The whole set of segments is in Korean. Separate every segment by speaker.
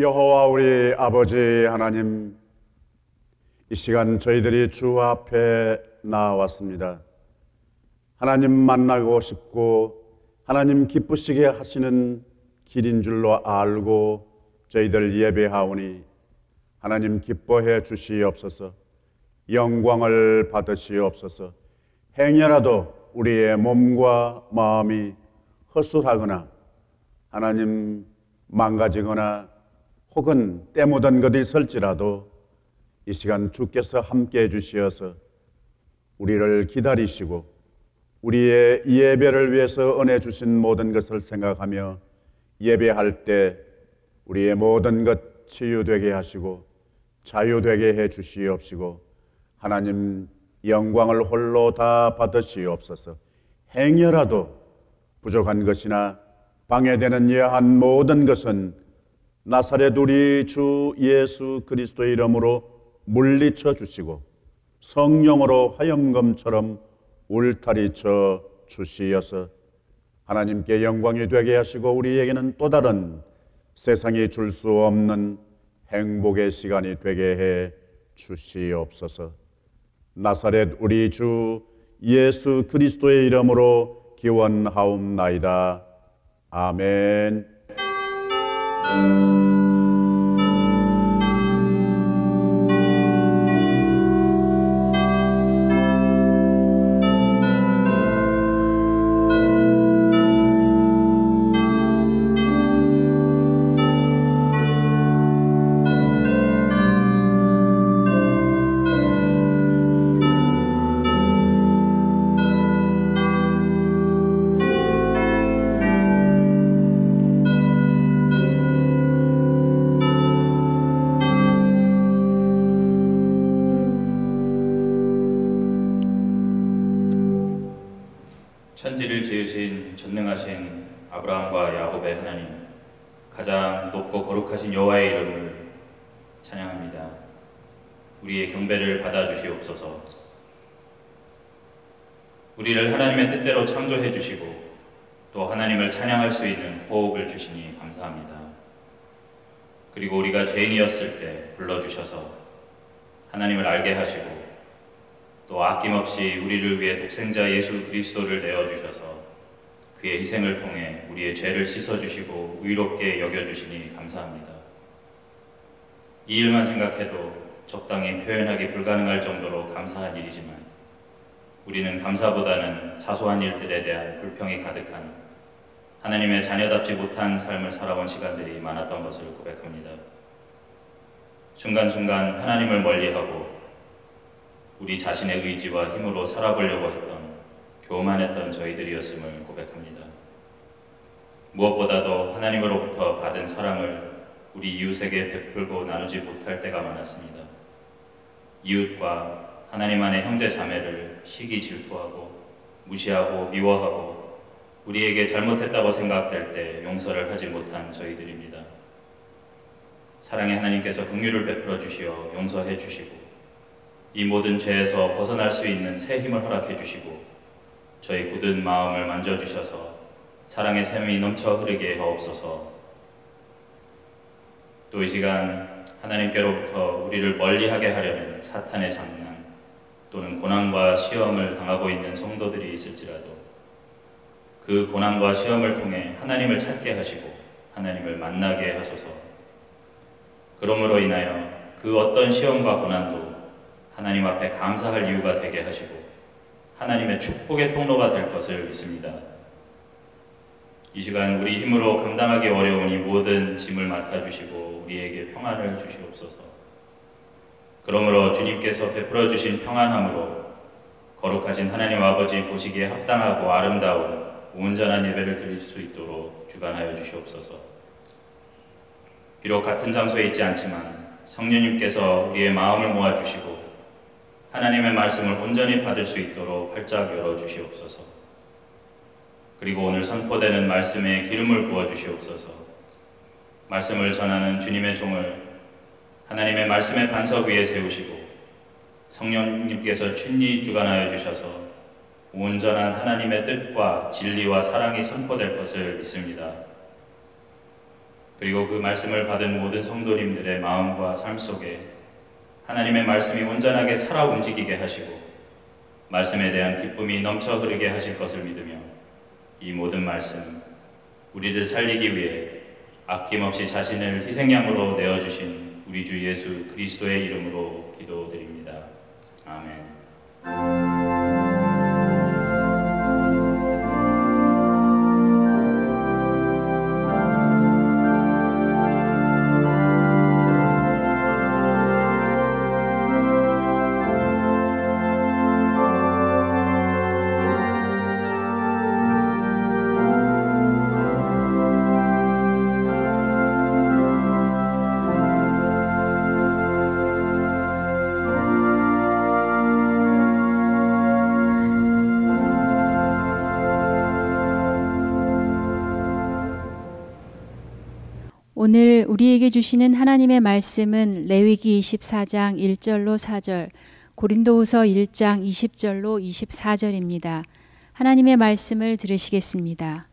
Speaker 1: 여호와 우리 아버지 하나님, 이 시간 저희들이 주 앞에 나왔습니다. 하나님 만나고 싶고 하나님 기쁘시게 하시는 길인 줄로 알고 저희들 예배하오니 하나님 기뻐해 주시옵소서. 영광을 받으시옵소서. 행여라도 우리의 몸과 마음이 허술하거나 하나님 망가지거나 혹은 때 묻은 것이 있을지라도 이 시간 주께서 함께해 주시어서 우리를 기다리시고 우리의 예배를 위해서 은혜 주신 모든 것을 생각하며 예배할 때 우리의 모든 것 치유되게 하시고 자유되게 해 주시옵시고 하나님 영광을 홀로 다 받으시옵소서. 행여라도 부족한 것이나 방해되는 이러한 모든 것은 나사렛 우리 주 예수 그리스도의 이름으로 물리쳐 주시고 성령으로 화염검처럼 울타리쳐 주시어서 하나님께 영광이 되게 하시고 우리에게는 또 다른 세상이 줄 수 없는 행복의 시간이 되게 해 주시옵소서. 나사렛 우리 주 예수 그리스도의 이름으로 기원하옵나이다. 아멘.
Speaker 2: 천지를 지으신 전능하신 아브라함과 야곱의 하나님, 가장 높고 거룩하신 여호와의 이름을 찬양합니다. 우리의 경배를 받아주시옵소서. 우리를 하나님의 뜻대로 창조해 주시고 또 하나님을 찬양할 수 있는 호흡을 주시니 감사합니다. 그리고 우리가 죄인이었을 때 불러주셔서 하나님을 알게 하시고 또 아낌없이 우리를 위해 독생자 예수 그리스도를 내어주셔서 그의 희생을 통해 우리의 죄를 씻어주시고 의롭게 여겨주시니 감사합니다. 이 일만 생각해도 적당히 표현하기 불가능할 정도로 감사한 일이지만 우리는 감사보다는 사소한 일들에 대한 불평이 가득한 하나님의 자녀답지 못한 삶을 살아온 시간들이 많았던 것을 고백합니다. 순간순간 하나님을 멀리하고 우리 자신의 의지와 힘으로 살아보려고 했던 교만했던 저희들이었음을 고백합니다. 무엇보다도 하나님으로부터 받은 사랑을 우리 이웃에게 베풀고 나누지 못할 때가 많았습니다. 이웃과 하나님 안의 형제 자매를 시기 질투하고 무시하고 미워하고 우리에게 잘못했다고 생각될 때 용서를 하지 못한 저희들입니다. 사랑의 하나님께서 긍휼을 베풀어 주시어 용서해 주시고 이 모든 죄에서 벗어날 수 있는 새 힘을 허락해 주시고 저희 굳은 마음을 만져주셔서 사랑의 샘이 넘쳐 흐르게 하옵소서. 또 이 시간 하나님께로부터 우리를 멀리하게 하려는 사탄의 장난 또는 고난과 시험을 당하고 있는 성도들이 있을지라도 그 고난과 시험을 통해 하나님을 찾게 하시고 하나님을 만나게 하소서. 그러므로 인하여 그 어떤 시험과 고난도 하나님 앞에 감사할 이유가 되게 하시고 하나님의 축복의 통로가 될 것을 믿습니다. 이 시간 우리 힘으로 감당하기 어려운 이 모든 짐을 맡아주시고 우리에게 평안을 주시옵소서. 그러므로 주님께서 베풀어 주신 평안함으로 거룩하신 하나님 아버지 보시기에 합당하고 아름다운 온전한 예배를 드릴 수 있도록 주관하여 주시옵소서. 비록 같은 장소에 있지 않지만 성령님께서 우리의 마음을 모아주시고 하나님의 말씀을 온전히 받을 수 있도록 활짝 열어주시옵소서. 그리고 오늘 선포되는 말씀에 기름을 부어주시옵소서. 말씀을 전하는 주님의 종을 하나님의 말씀의 반석 위에 세우시고 성령님께서 친히 주관하여 주셔서 온전한 하나님의 뜻과 진리와 사랑이 선포될 것을 믿습니다. 그리고 그 말씀을 받은 모든 성도님들의 마음과 삶 속에 하나님의 말씀이 온전하게 살아 움직이게 하시고 말씀에 대한 기쁨이 넘쳐 흐르게 하실 것을 믿으며 이 모든 말씀, 우리를 살리기 위해 아낌없이 자신을 희생양으로 내어주신 우리 주 예수 그리스도의 이름으로 기도드립니다. 아멘.
Speaker 3: 오늘 우리에게 주시는 하나님의 말씀은 레위기 24장 1절로 4절, 고린도후서 1장 20절로 24절입니다. 하나님의 말씀을 들으시겠습니다.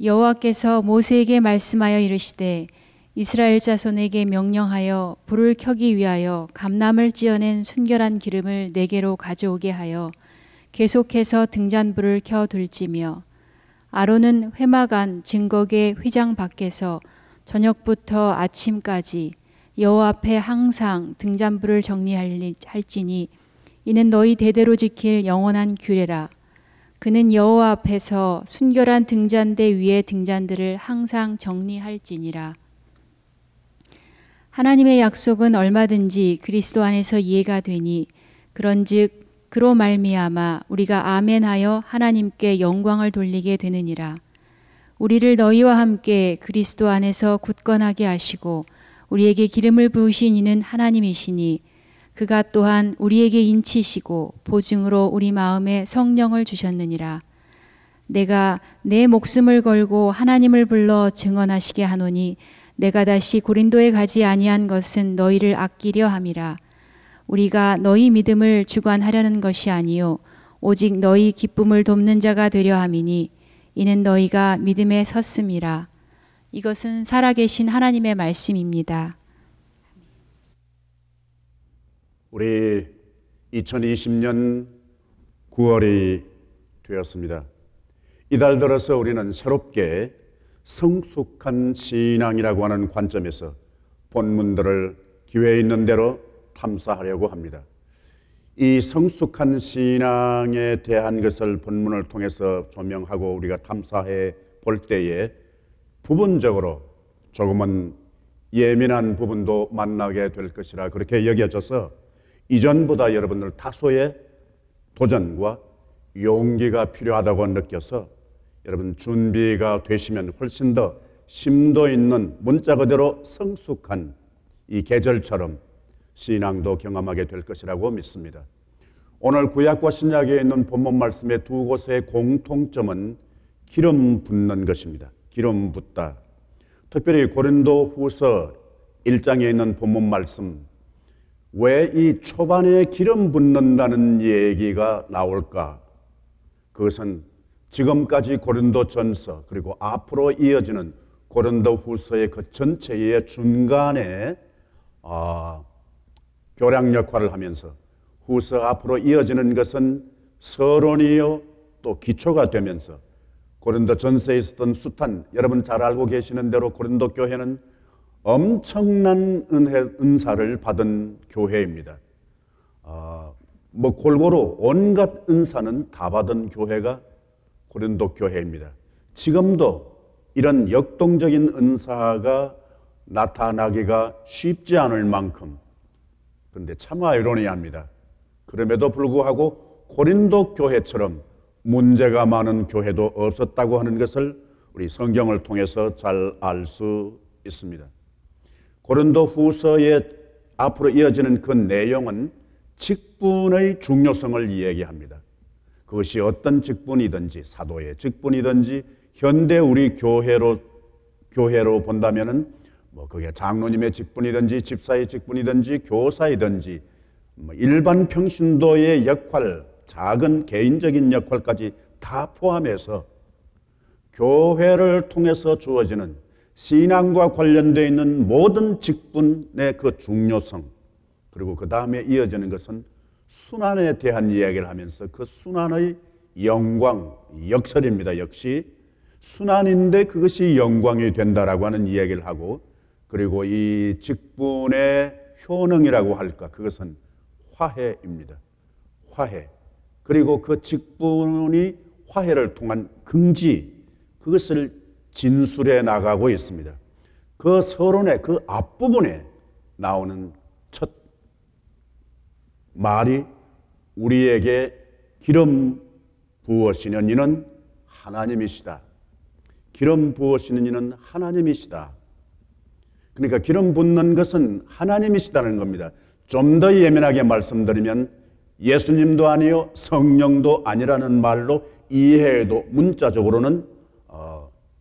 Speaker 3: 여호와께서 모세에게 말씀하여 이르시되 이스라엘 자손에게 명령하여 불을 켜기 위하여 감람을 찌어낸 순결한 기름을 네게로 가져오게 하여 계속해서 등잔불을 켜 둘지며 아론은 회막 안 증거계 휘장 밖에서 저녁부터 아침까지 여호와 앞에 항상 등잔불을 정리할지니 이는 너희 대대로 지킬 영원한 규례라. 그는 여호와 앞에서 순결한 등잔대 위의 등잔들을 항상 정리할지니라. 하나님의 약속은 얼마든지 그리스도 안에서 이해가 되니 그런즉 그로 말미암아 우리가 아멘하여 하나님께 영광을 돌리게 되느니라. 우리를 너희와 함께 그리스도 안에서 굳건하게 하시고 우리에게 기름을 부으신 이는 하나님이시니 그가 또한 우리에게 인치시고 보증으로 우리 마음에 성령을 주셨느니라. 내가 내 목숨을 걸고 하나님을 불러 증언하시게 하노니 내가 다시 고린도에 가지 아니한 것은 너희를 아끼려 함이라. 우리가 너희 믿음을 주관하려는 것이 아니요 오직 너희 기쁨을 돕는 자가 되려 함이니 이는 너희가 믿음에 섰음이라. 이것은 살아계신 하나님의 말씀입니다.
Speaker 1: 우리 2020년 9월이 되었습니다. 이달 들어서 우리는 새롭게 성숙한 신앙이라고 하는 관점에서 본문들을 기회 있는 대로 탐사하려고 합니다. 이 성숙한 신앙에 대한 것을 본문을 통해서 조명하고 우리가 탐사해 볼 때에 부분적으로 조금은 예민한 부분도 만나게 될 것이라 그렇게 여겨져서 이전보다 여러분들 다소의 도전과 용기가 필요하다고 느껴서 여러분 준비가 되시면 훨씬 더 심도 있는 문자 그대로 성숙한 이 계절처럼 신앙도 경험하게 될 것이라고 믿습니다. 오늘 구약과 신약에 있는 본문 말씀의 두 곳의 공통점은 기름 붓는 것입니다. 기름 붓다. 특별히 고린도 후서 1장에 있는 본문 말씀, 왜 이 초반에 기름 붓는다는 얘기가 나올까? 그것은 지금까지 고린도 전서 그리고 앞으로 이어지는 고린도 후서의 그 전체의 중간에 교량 역할을 하면서 후서 앞으로 이어지는 것은 서론이요 또 기초가 되면서 고린도 전서에 있었던 숱한, 여러분 잘 알고 계시는 대로 고린도 교회는 엄청난 은사를 받은 교회입니다. 골고루 온갖 은사는 다 받은 교회가 고린도 교회입니다. 지금도 이런 역동적인 은사가 나타나기가 쉽지 않을 만큼, 그런데 참 아이러니합니다. 그럼에도 불구하고 고린도 교회처럼 문제가 많은 교회도 없었다고 하는 것을 우리 성경을 통해서 잘 알 수 있습니다. 고린도 후서에 앞으로 이어지는 그 내용은 직분의 중요성을 이야기합니다. 그것이 어떤 직분이든지, 사도의 직분이든지, 현대 우리 교회로 본다면은 그게 장로님의 직분이든지, 집사의 직분이든지, 교사이든지, 일반 평신도의 역할, 작은 개인적인 역할까지 다 포함해서 교회를 통해서 주어지는 신앙과 관련되어 있는 모든 직분의 그 중요성, 그리고 그 다음에 이어지는 것은 순환에 대한 이야기를 하면서 그 순환의 영광, 역설입니다. 역시 순환인데 그것이 영광이 된다라고 하는 이야기를 하고, 그리고 이 직분의 효능이라고 할까, 그것은 화해입니다. 화해. 그리고 그 직분이 화해를 통한 긍지, 그것을 진술해 나가고 있습니다. 그 서론의 그 앞부분에 나오는 첫 말이 우리에게 기름 부으시는 이는 하나님이시다. 기름 부으시는 이는 하나님이시다. 그러니까 기름 붓는 것은 하나님이시다는 겁니다. 좀 더 예민하게 말씀드리면 예수님도 아니요 성령도 아니라는 말로 이해해도 문자적으로는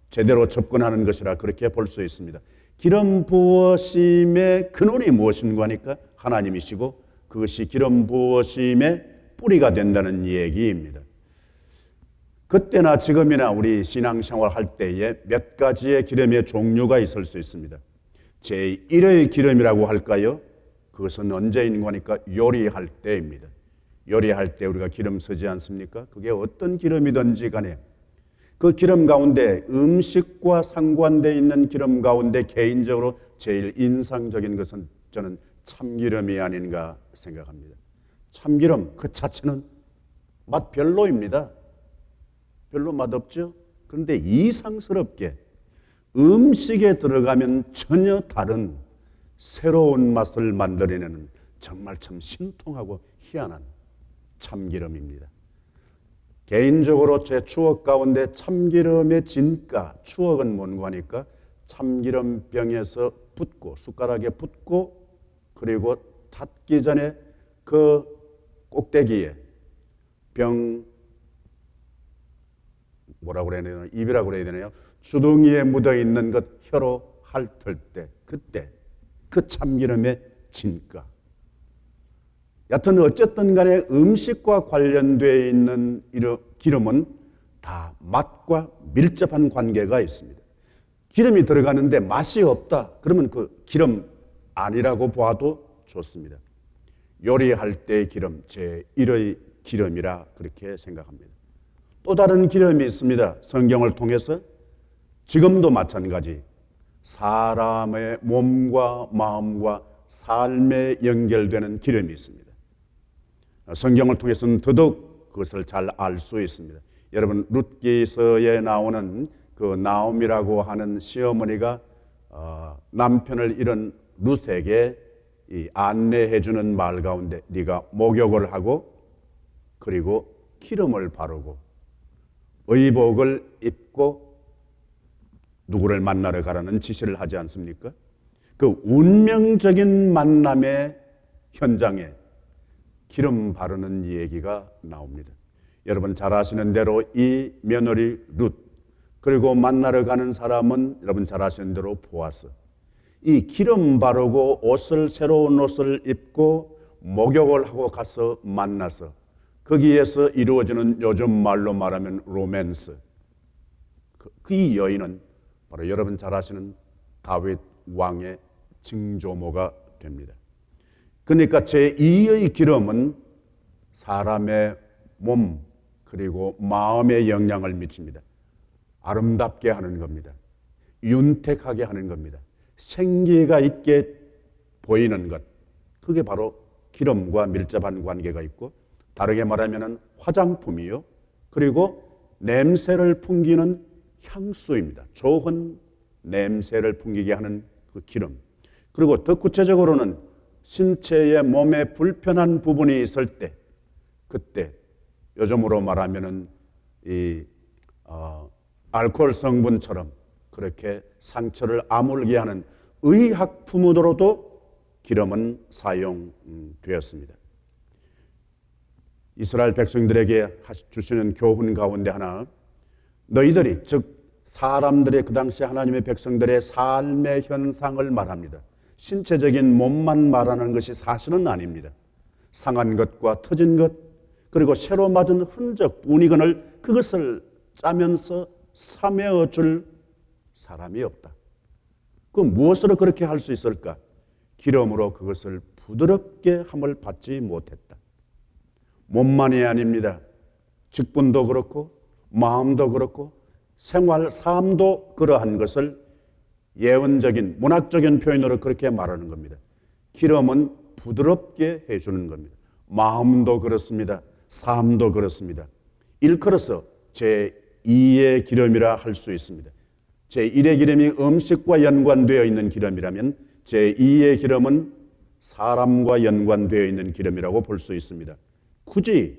Speaker 1: 제대로 접근하는 것이라 그렇게 볼 수 있습니다. 기름 부으심의 근원이 무엇인가 하니까 하나님이시고, 그것이 기름 부으심의 뿌리가 된다는 얘기입니다. 그때나 지금이나 우리 신앙생활 할 때에 몇 가지의 기름의 종류가 있을 수 있습니다. 제1의 기름이라고 할까요? 그것은 언제인가 하니까 요리할 때입니다. 요리할 때 우리가 기름 쓰지 않습니까? 그게 어떤 기름이든지 간에 그 기름 가운데, 음식과 상관되어 있는 기름 가운데 개인적으로 제일 인상적인 것은 저는 참기름이 아닌가 생각합니다. 참기름 그 자체는 맛 별로입니다. 별로 맛없죠? 그런데 이상스럽게 음식에 들어가면 전혀 다른 새로운 맛을 만들어내는 정말 참 신통하고 희한한 참기름입니다. 개인적으로 제 추억 가운데 참기름의 진가, 추억은 뭔가 하니까 참기름병에서 붓고, 숟가락에 붓고, 그리고 닫기 전에 그 꼭대기에 병, 뭐라고 그래야 되나요? 입이라고 그래야 되나요? 주둥이에 묻어있는 것 혀로 핥을 때, 그때 그 참기름의 진가. 여튼 어쨌든 간에 음식과 관련되어 있는 기름은 다 맛과 밀접한 관계가 있습니다. 기름이 들어가는데 맛이 없다, 그러면 그 기름 아니라고 봐도 좋습니다. 요리할 때의 기름, 제1의 기름이라 그렇게 생각합니다. 또 다른 기름이 있습니다. 성경을 통해서 지금도 마찬가지 사람의 몸과 마음과 삶에 연결되는 기름이 있습니다. 성경을 통해서는 더더욱 그것을 잘 알 수 있습니다. 여러분, 룻기서에 나오는 그 나옴이라고 하는 시어머니가 남편을 잃은 룻에게 이 안내해 주는 말 가운데 네가 목욕을 하고 그리고 기름을 바르고 의복을 입고 누구를 만나러 가라는 지시를 하지 않습니까? 그 운명적인 만남의 현장에 기름 바르는 얘기가 나옵니다. 여러분 잘 아시는 대로 이 며느리 룻, 그리고 만나러 가는 사람은 여러분 잘 아시는 대로 보아스. 이 기름 바르고 새로운 옷을 입고 목욕을 하고 가서 만나서 거기에서 이루어지는 요즘 말로 말하면 로맨스. 그 여인은 바로 여러분 잘 아시는 다윗 왕의 증조모가 됩니다. 그러니까 제2의 기름은 사람의 몸 그리고 마음에 영향을 미칩니다. 아름답게 하는 겁니다. 윤택하게 하는 겁니다. 생기가 있게 보이는 것, 그게 바로 기름과 밀접한 관계가 있고, 다르게 말하면 화장품이요, 그리고 냄새를 풍기는 향수입니다. 좋은 냄새를 풍기게 하는 그 기름. 그리고 더 구체적으로는 신체의 몸에 불편한 부분이 있을 때, 그때 요즘으로 말하면은 알코올 성분처럼 그렇게 상처를 아물게 하는 의약품으로도 기름은 사용되었습니다. 이스라엘 백성들에게 주시는 교훈 가운데 하나, 너희들이 즉 사람들의 그 당시 하나님의 백성들의 삶의 현상을 말합니다. 신체적인 몸만 말하는 것이 사실은 아닙니다. 상한 것과 터진 것, 그리고 새로 맞은 흔적, 뿌니건을 그것을 짜면서 사매어 줄 사람이 없다. 그 무엇으로 그렇게 할 수 있을까? 기름으로 그것을 부드럽게 함을 받지 못했다. 몸만이 아닙니다. 직분도 그렇고 마음도 그렇고 생활, 삶도 그러한 것을 예언적인 문학적인 표현으로 그렇게 말하는 겁니다. 기름은 부드럽게 해주는 겁니다. 마음도 그렇습니다. 삶도 그렇습니다. 일컬어서 제2의 기름이라 할 수 있습니다. 제1의 기름이 음식과 연관되어 있는 기름이라면 제2의 기름은 사람과 연관되어 있는 기름이라고 볼 수 있습니다. 굳이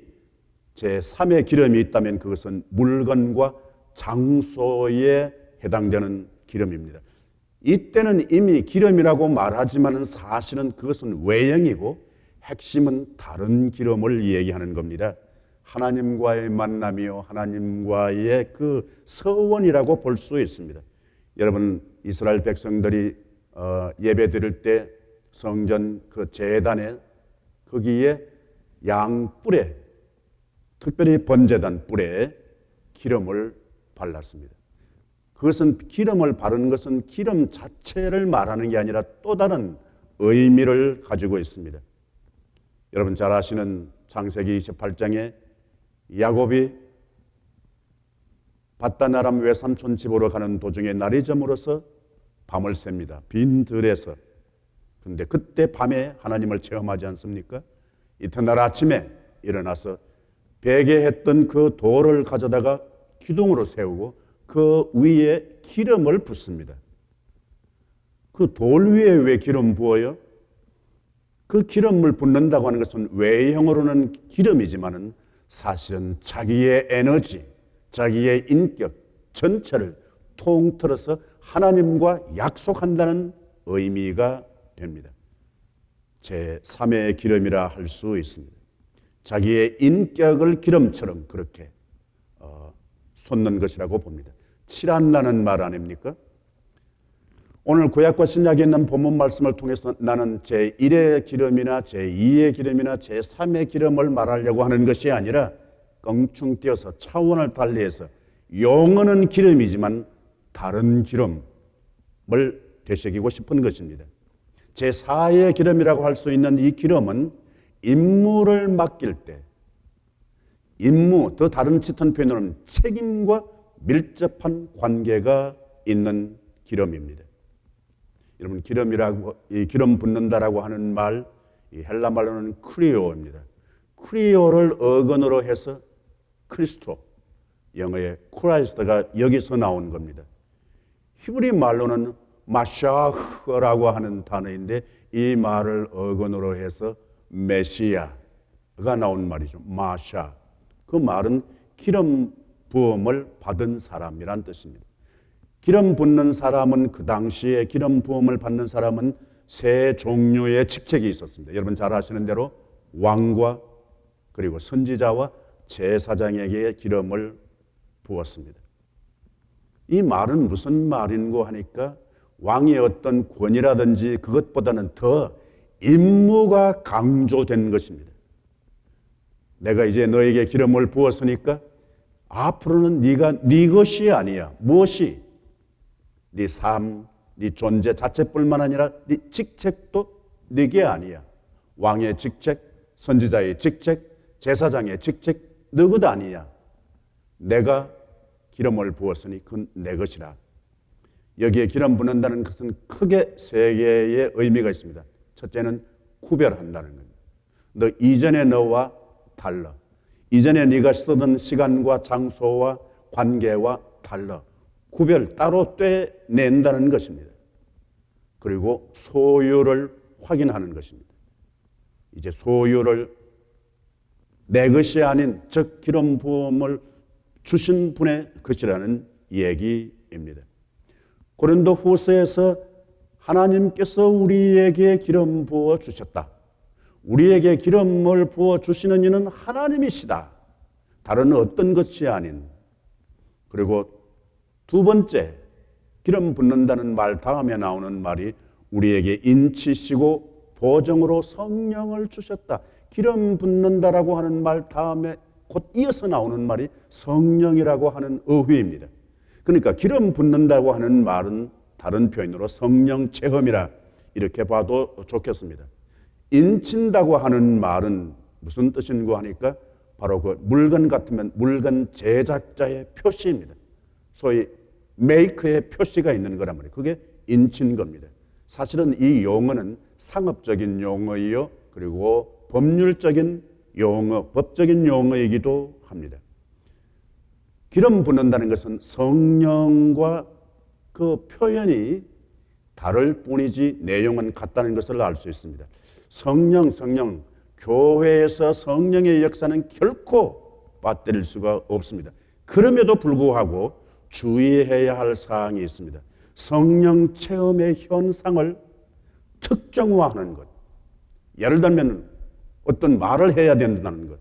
Speaker 1: 제3의 기름이 있다면 그것은 물건과 장소에 해당되는 기름입니다. 이때는 이미 기름이라고 말하지만 사실은 그것은 외형이고 핵심은 다른 기름을 얘기하는 겁니다. 하나님과의 만남이요, 하나님과의 그 서원이라고 볼 수 있습니다. 여러분, 이스라엘 백성들이 예배 드릴 때 성전 그 제단에 거기에 양뿔에, 특별히 번제단 뿔에 기름을 발랐습니다. 그것은 기름을 바르는 것은 기름 자체를 말하는 게 아니라 또 다른 의미를 가지고 있습니다. 여러분 잘 아시는 창세기 28장에 야곱이 밧단 아람 외삼촌 집으로 가는 도중에 날이 저물어서 밤을 셉니다. 빈 들에서. 그런데 그때 밤에 하나님을 체험하지 않습니까? 이튿날 아침에 일어나서 베개했던 그 돌을 가져다가 기둥으로 세우고 그 위에 기름을 붓습니다. 그 돌 위에 왜 기름 부어요? 그 기름을 붓는다고 하는 것은 외형으로는 기름이지만은 사실은 자기의 에너지, 자기의 인격 전체를 통틀어서 하나님과 약속한다는 의미가 됩니다. 제3의 기름이라 할 수 있습니다. 자기의 인격을 기름처럼 그렇게 솟는 것이라고 봅니다. 칠한다는 말 아닙니까? 오늘 구약과 신약에 있는 본문 말씀을 통해서 나는 제1의 기름이나 제2의 기름이나 제3의 기름을 말하려고 하는 것이 아니라 껑충 뛰어서 차원을 달리해서 용어는 기름이지만 다른 기름을 되새기고 싶은 것입니다. 제4의 기름이라고 할 수 있는 이 기름은 임무를 맡길 때, 임무, 더 다른 짙은 표현으로는 책임과 밀접한 관계가 있는 기름입니다. 여러분, 기름이라고, 이 기름 붓는다라고 하는 말, 이 헬라 말로는 크리오입니다. 크리오를 어근으로 해서 크리스토, 영어의 크라이스트가 여기서 나온 겁니다. 히브리 말로는 마샤흐라고 하는 단어인데 이 말을 어근으로 해서 메시아가 나온 말이죠. 마샤. 그 말은 기름 부음을 받은 사람이란 뜻입니다. 기름 붓는 사람은 그 당시에 기름 부음을 받는 사람은 세 종류의 직책이 있었습니다. 여러분 잘 아시는 대로 왕과 그리고 선지자와 제사장에게 기름을 부었습니다. 이 말은 무슨 말인고 하니까 왕의 어떤 권위라든지 그것보다는 더 임무가 강조된 것입니다. 내가 이제 너에게 기름을 부었으니까 앞으로는 네가 네 것이 아니야. 무엇이? 네 삶, 네 존재 자체뿐만 아니라 네 직책도 네게 아니야. 왕의 직책, 선지자의 직책, 제사장의 직책 너것 아니야. 내가 기름을 부었으니 그건 내 것이라. 여기에 기름 붓는다는 것은 크게 세 개의 의미가 있습니다. 첫째는 구별한다는 겁니다. 너 이전의 너와 달라. 이전에 네가 쓰던 시간과 장소와 관계와 달라. 구별 따로 떼낸다는 것입니다. 그리고 소유를 확인하는 것입니다. 이제 소유를 내 것이 아닌 즉 기름 부음을 주신 분의 것이라는 얘기입니다. 고린도 후서에서 하나님께서 우리에게 기름 부어 주셨다. 우리에게 기름을 부어 주시는 이는 하나님이시다. 다른 어떤 것이 아닌. 그리고 두 번째, 기름 붓는다는 말 다음에 나오는 말이 우리에게 인치시고 보정으로 성령을 주셨다. 기름 붓는다라고 하는 말 다음에 곧 이어서 나오는 말이 성령이라고 하는 어휘입니다. 그러니까 기름 붓는다고 하는 말은 다른 표현으로 성령 체험이라 이렇게 봐도 좋겠습니다. 인친다고 하는 말은 무슨 뜻인가 하니까 바로 그 물건 같으면 물건 제작자의 표시입니다. 소위 메이커의 표시가 있는 거란 말이에요. 그게 인친 겁니다. 사실은 이 용어는 상업적인 용어이요, 그리고 법률적인 용어, 법적인 용어이기도 합니다. 기름 붓는다는 것은 성령과 그 표현이 다를 뿐이지 내용은 같다는 것을 알 수 있습니다. 성령, 교회에서 성령의 역사는 결코 빠뜨릴 수가 없습니다. 그럼에도 불구하고 주의해야 할 사항이 있습니다. 성령 체험의 현상을 특정화하는 것. 예를 들면 어떤 말을 해야 된다는 것,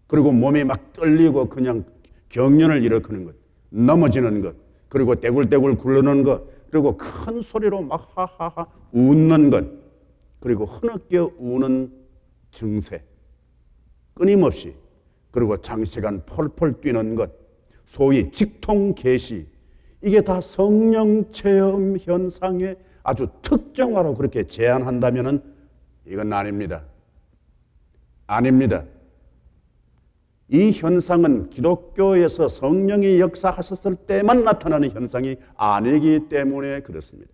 Speaker 1: 그리고 몸이 막 떨리고 그냥 경련을 일으키는 것, 넘어지는 것, 그리고 떼굴떼굴 굴르는 것, 그리고 큰 소리로 막 하하하 웃는 것, 그리고 흐느껴 우는 증세, 끊임없이, 그리고 장시간 펄펄 뛰는 것, 소위 직통계시, 이게 다 성령 체험 현상의 아주 특정화로 그렇게 제한한다면 이건 아닙니다. 아닙니다. 이 현상은 기독교에서 성령이 역사하셨을 때만 나타나는 현상이 아니기 때문에 그렇습니다.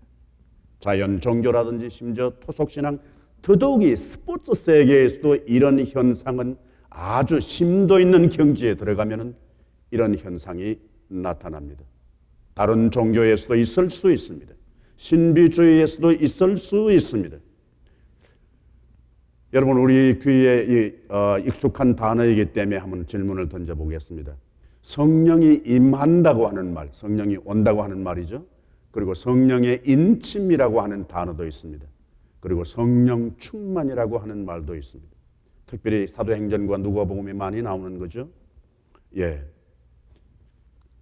Speaker 1: 자연 종교라든지 심지어 토속신앙, 더더욱이 스포츠 세계에서도 이런 현상은 아주 심도 있는 경지에 들어가면 이런 현상이 나타납니다. 다른 종교에서도 있을 수 있습니다. 신비주의에서도 있을 수 있습니다. 여러분, 우리 귀에 익숙한 단어이기 때문에 한번 질문을 던져보겠습니다. 성령이 임한다고 하는 말, 성령이 온다고 하는 말이죠. 그리고 성령의 인침이라고 하는 단어도 있습니다. 그리고 성령 충만이라고 하는 말도 있습니다. 특별히 사도행전과 누가복음에 많이 나오는 거죠. 예,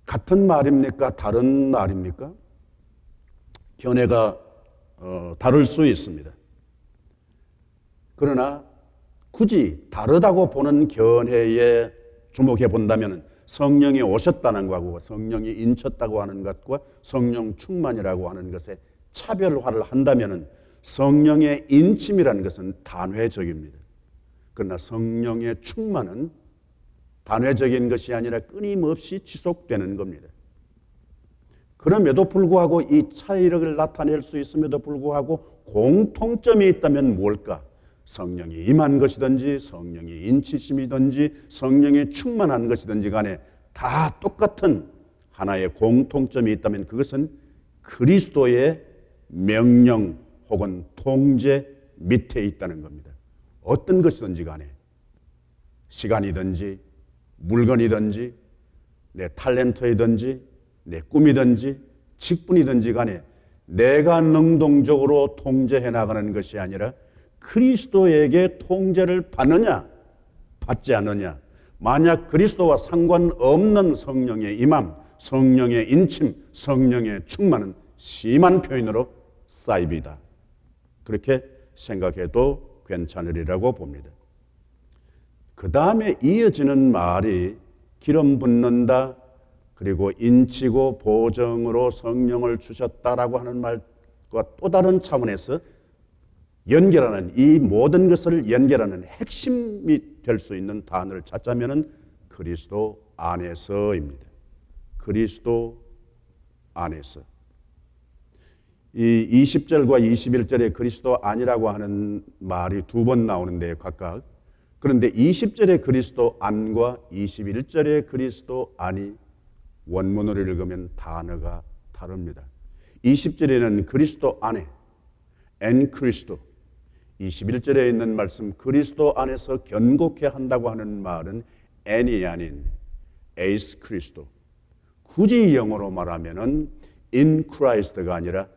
Speaker 1: 같은 말입니까? 다른 말입니까? 견해가 다를 수 있습니다. 그러나 굳이 다르다고 보는 견해에 주목해 본다면 성령이 오셨다는 것과 성령이 인쳤다고 하는 것과 성령 충만이라고 하는 것에 차별화를 한다면 성령의 인침이라는 것은 단회적입니다. 그러나 성령의 충만은 단회적인 것이 아니라 끊임없이 지속되는 겁니다. 그럼에도 불구하고 이 차이를 나타낼 수 있음에도 불구하고 공통점이 있다면 뭘까? 성령이 임한 것이든지 성령이 인치심이든지 성령이 충만한 것이든지 간에 다 똑같은 하나의 공통점이 있다면 그것은 그리스도의 명령 혹은 통제 밑에 있다는 겁니다. 어떤 것이든지 간에 시간이든지 물건이든지 내 탤런트이든지 내 꿈이든지 직분이든지 간에 내가 능동적으로 통제해 나가는 것이 아니라 그리스도에게 통제를 받느냐 받지 않느냐, 만약 그리스도와 상관없는 성령의 임함, 성령의 인침, 성령의 충만은 심한 표현으로 사이비다, 그렇게 생각해도 괜찮으리라고 봅니다. 그 다음에 이어지는 말이 기름 붓는다, 그리고 인치고 보정으로 성령을 주셨다라고 하는 말과 또 다른 차원에서 연결하는, 이 모든 것을 연결하는 핵심이 될 수 있는 단어를 찾자면 그리스도 안에서입니다. 그리스도 안에서. 이 20절과 21절에 그리스도 안이라고 하는 말이 두 번 나오는데 각각. 그런데 20절의 그리스도 안과 21절의 그리스도 안이 원문으로 읽으면 단어가 다릅니다. 20절에는 그리스도 안에, 엔 그리스도. 21절에 있는 말씀 그리스도 안에서 견고케 한다고 하는 말은 엔이 아닌 에이스 그리스도. 굳이 영어로 말하면은 in Christ가 아니라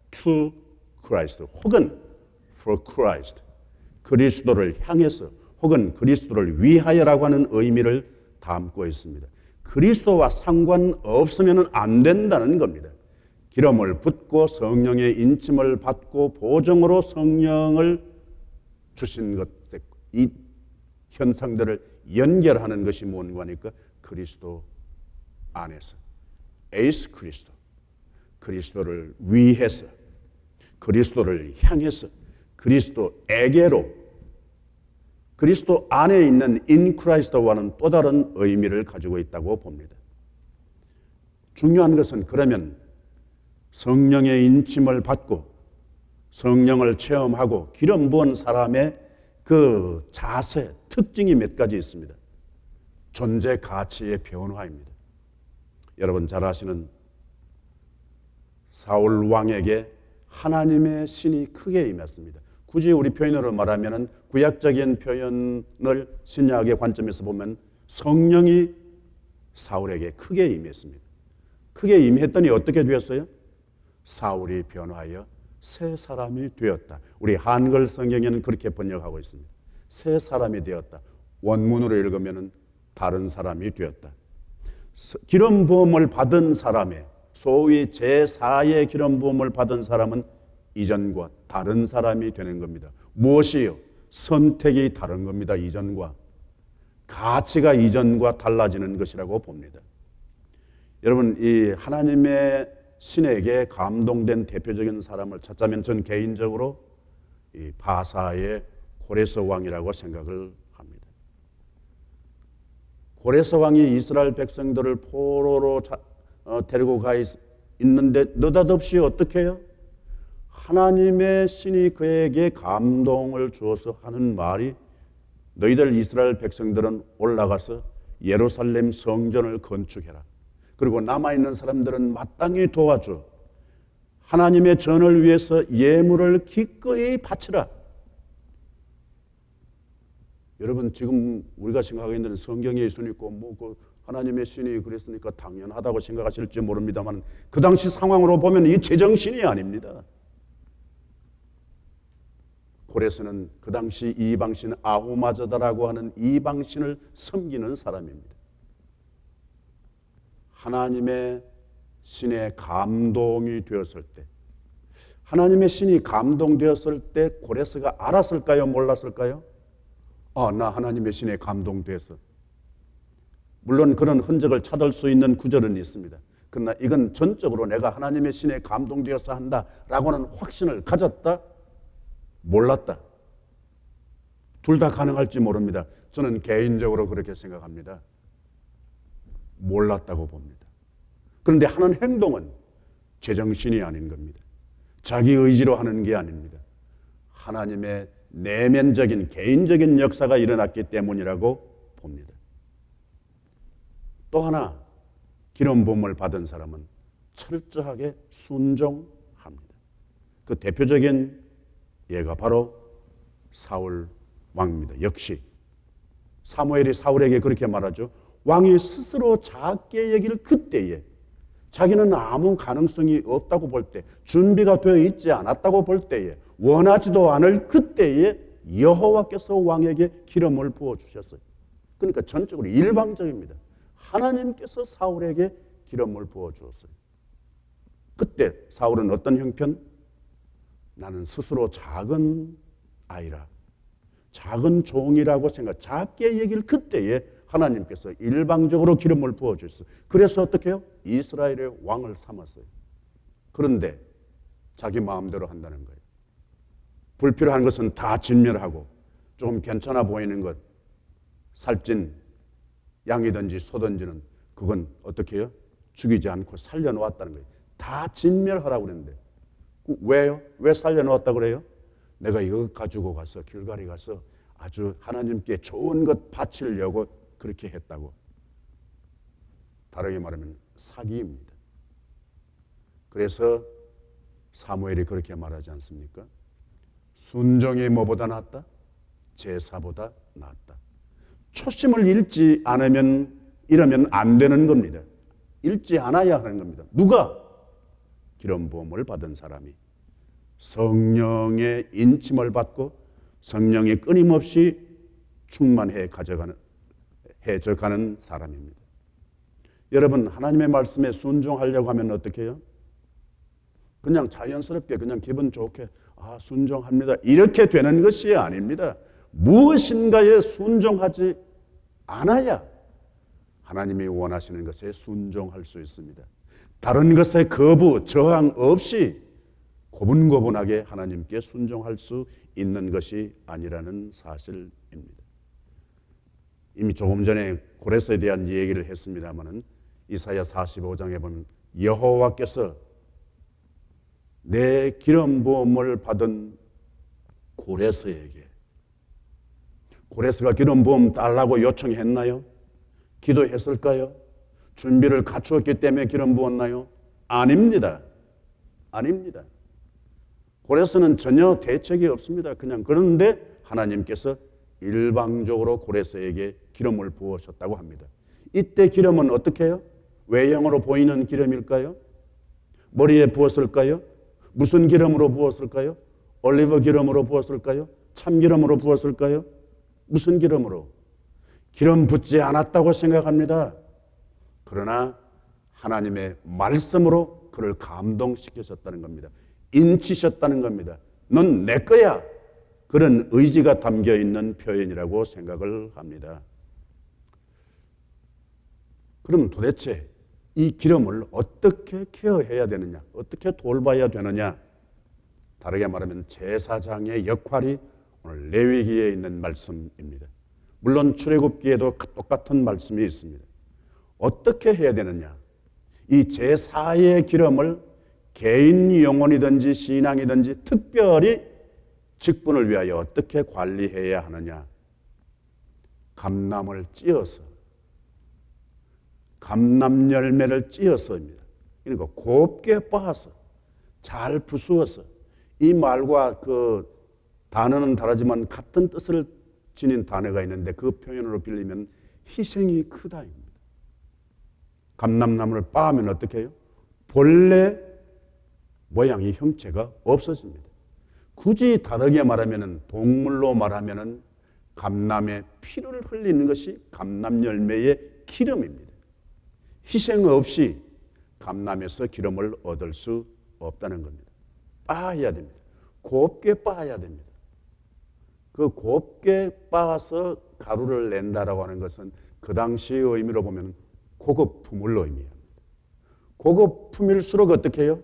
Speaker 1: to Christ 혹은 for Christ, 그리스도를 향해서 혹은 그리스도를 위하여라고 하는 의미를 담고 있습니다. 그리스도와 상관없으면 안 된다는 겁니다. 기름을 붓고 성령의 인침을 받고 보정으로 성령을 주신 것, 이 현상들을 연결하는 것이 뭔가 하니까 그리스도 안에서, 에이스 그리스도. 그리스도를 위해서, 그리스도를 향해서, 그리스도에게로, 그리스도 안에 있는 in Christ와는 또 다른 의미를 가지고 있다고 봅니다. 중요한 것은 그러면 성령의 인침을 받고 성령을 체험하고 기름 부은 사람의 그 자세, 특징이 몇 가지 있습니다. 존재 가치의 변화입니다. 여러분 잘 아시는 사울 왕에게 하나님의 신이 크게 임했습니다. 굳이 우리 표현으로 말하면 구약적인 표현을 신약의 관점에서 보면 성령이 사울에게 크게 임했습니다. 크게 임했더니 어떻게 되었어요? 사울이 변화하여 새 사람이 되었다. 우리 한글 성경에는 그렇게 번역하고 있습니다. 새 사람이 되었다. 원문으로 읽으면 다른 사람이 되었다. 기름 부음을 받은 사람의, 소위 제4의 기름 부음을 받은 사람은 이전과 다른 사람이 되는 겁니다. 무엇이요? 선택이 다른 겁니다. 이전과. 가치가 이전과 달라지는 것이라고 봅니다. 여러분, 이 하나님의 신에게 감동된 대표적인 사람을 찾자면 전 개인적으로 이 바사의 고레스 왕이라고 생각을 합니다. 고레스 왕이 이스라엘 백성들을 포로로 데리고 가 있는데 느닷없이 어떻게 해요? 하나님의 신이 그에게 감동을 주어서 하는 말이 너희들 이스라엘 백성들은 올라가서 예루살렘 성전을 건축해라. 그리고 남아있는 사람들은 마땅히 도와줘. 하나님의 전을 위해서 예물을 기꺼이 바치라. 여러분 지금 우리가 생각하고 있는 성경에 있으니까 그 하나님의 신이 그랬으니까 당연하다고 생각하실지 모릅니다만 그 당시 상황으로 보면 이 제정신이 아닙니다. 고레스는 그 당시 이방신 아후마자다라고 하는 이방신을 섬기는 사람입니다. 하나님의 신의 감동이 되었을 때, 하나님의 신이 감동되었을 때 고레스가 알았을까요? 몰랐을까요? 나 하나님의 신에 감동되었어. 물론 그런 흔적을 찾을 수 있는 구절은 있습니다. 그러나 이건 전적으로 내가 하나님의 신에 감동되어서 한다라고는 확신을 가졌다? 몰랐다? 둘 다 가능할지 모릅니다. 저는 개인적으로 그렇게 생각합니다. 몰랐다고 봅니다. 그런데 하는 행동은 제정신이 아닌 겁니다. 자기 의지로 하는 게 아닙니다. 하나님의 내면적인 개인적인 역사가 일어났기 때문이라고 봅니다. 또 하나 기름 부음을 받은 사람은 철저하게 순종합니다. 그 대표적인 예가 바로 사울 왕입니다. 역시 사무엘이 사울에게 그렇게 말하죠. 왕이 스스로 작게 얘기를 그때에 자기는 아무 가능성이 없다고 볼 때, 준비가 되어 있지 않았다고 볼 때에, 원하지도 않을 그때에 여호와께서 왕에게 기름을 부어주셨어요. 그러니까 전적으로 일방적입니다. 하나님께서 사울에게 기름을 부어주었어요. 그때 사울은 어떤 형편? 나는 스스로 작은 아이라, 작은 종이라고 작게 얘기를 그때에 하나님께서 일방적으로 기름을 부어주셨어요. 그래서 어떻게 해요? 이스라엘의 왕을 삼았어요. 그런데 자기 마음대로 한다는 거예요. 불필요한 것은 다 진멸하고 좀 괜찮아 보이는 것, 살찐 양이든지 소든지는 그건 어떻게 해요? 죽이지 않고 살려놓았다는 거예요. 다 진멸하라고 그랬는데 왜요? 왜 살려놓았다고 그래요? 내가 이거 가지고 가서 길갈이 가서 아주 하나님께 좋은 것 바치려고 그렇게 했다고. 다르게 말하면 사기입니다. 그래서 사무엘이 그렇게 말하지 않습니까? 순종이 뭐보다 낫다? 제사보다 낫다. 초심을 잃지 않으면 이러면 안 되는 겁니다. 잃지 않아야 하는 겁니다. 누가? 기름 부음을 받은 사람이 성령의 인침을 받고 성령이 끊임없이 충만해 해져가는 사람입니다. 여러분 하나님의 말씀에 순종하려고 하면 어떻게 해요? 그냥 자연스럽게 그냥 기분 좋게 순종합니다. 이렇게 되는 것이 아닙니다. 무엇인가에 순종하지 않아야 하나님이 원하시는 것에 순종할 수 있습니다. 다른 것에 거부, 저항 없이 고분고분하게 하나님께 순종할 수 있는 것이 아니라는 사실입니다. 이미 조금 전에 고레스에 대한 얘기를 했습니다마는 이사야 45장에 보면 여호와께서 내 기름 부음을 받은 고레스에게, 고레스가 기름 부음 달라고 요청했나요? 기도했을까요? 준비를 갖추었기 때문에 기름 부었나요? 아닙니다. 아닙니다. 고레스는 전혀 대책이 없습니다. 그냥 그런데 하나님께서 일방적으로 고레스에게 기름을 부으셨다고 합니다. 이때 기름은 어떻게 해요? 외형으로 보이는 기름일까요? 머리에 부었을까요? 무슨 기름으로 부었을까요? 올리브 기름으로 부었을까요? 참기름으로 부었을까요? 무슨 기름으로? 기름 붓지 않았다고 생각합니다. 그러나 하나님의 말씀으로 그를 감동시키셨다는 겁니다. 인치셨다는 겁니다. 넌 내 거야. 그런 의지가 담겨 있는 표현이라고 생각을 합니다. 그럼 도대체 이 기름을 어떻게 케어해야 되느냐? 어떻게 돌봐야 되느냐? 다르게 말하면 제사장의 역할이 오늘 레위기에 있는 말씀입니다. 물론 출애굽기에도 똑같은 말씀이 있습니다. 어떻게 해야 되느냐? 이 제사의 기름을 개인 영혼이든지 신앙이든지 특별히 직분을 위하여 어떻게 관리해야 하느냐? 감람을 찧어서, 감람 열매를 찧어서입니다. 그러니까 곱게 빻아서, 잘 부수어서, 이 말과 그 단어는 다르지만 같은 뜻을 지닌 단어가 있는데 그 표현으로 빌리면 희생이 크다입니다. 감람나무를 빻으면 어떻게 해요? 본래 모양이 형체가 없어집니다. 굳이 다르게 말하면, 동물로 말하면 감람의 피를 흘리는 것이 감람 열매의 기름입니다. 희생 없이 감람에서 기름을 얻을 수 없다는 겁니다. 빻아야 됩니다. 곱게 빻아야 됩니다. 그 곱게 빻아서 가루를 낸다라고 하는 것은 그 당시의 의미로 보면 고급품을 의미합니다. 고급품일수록 어떻게 해요?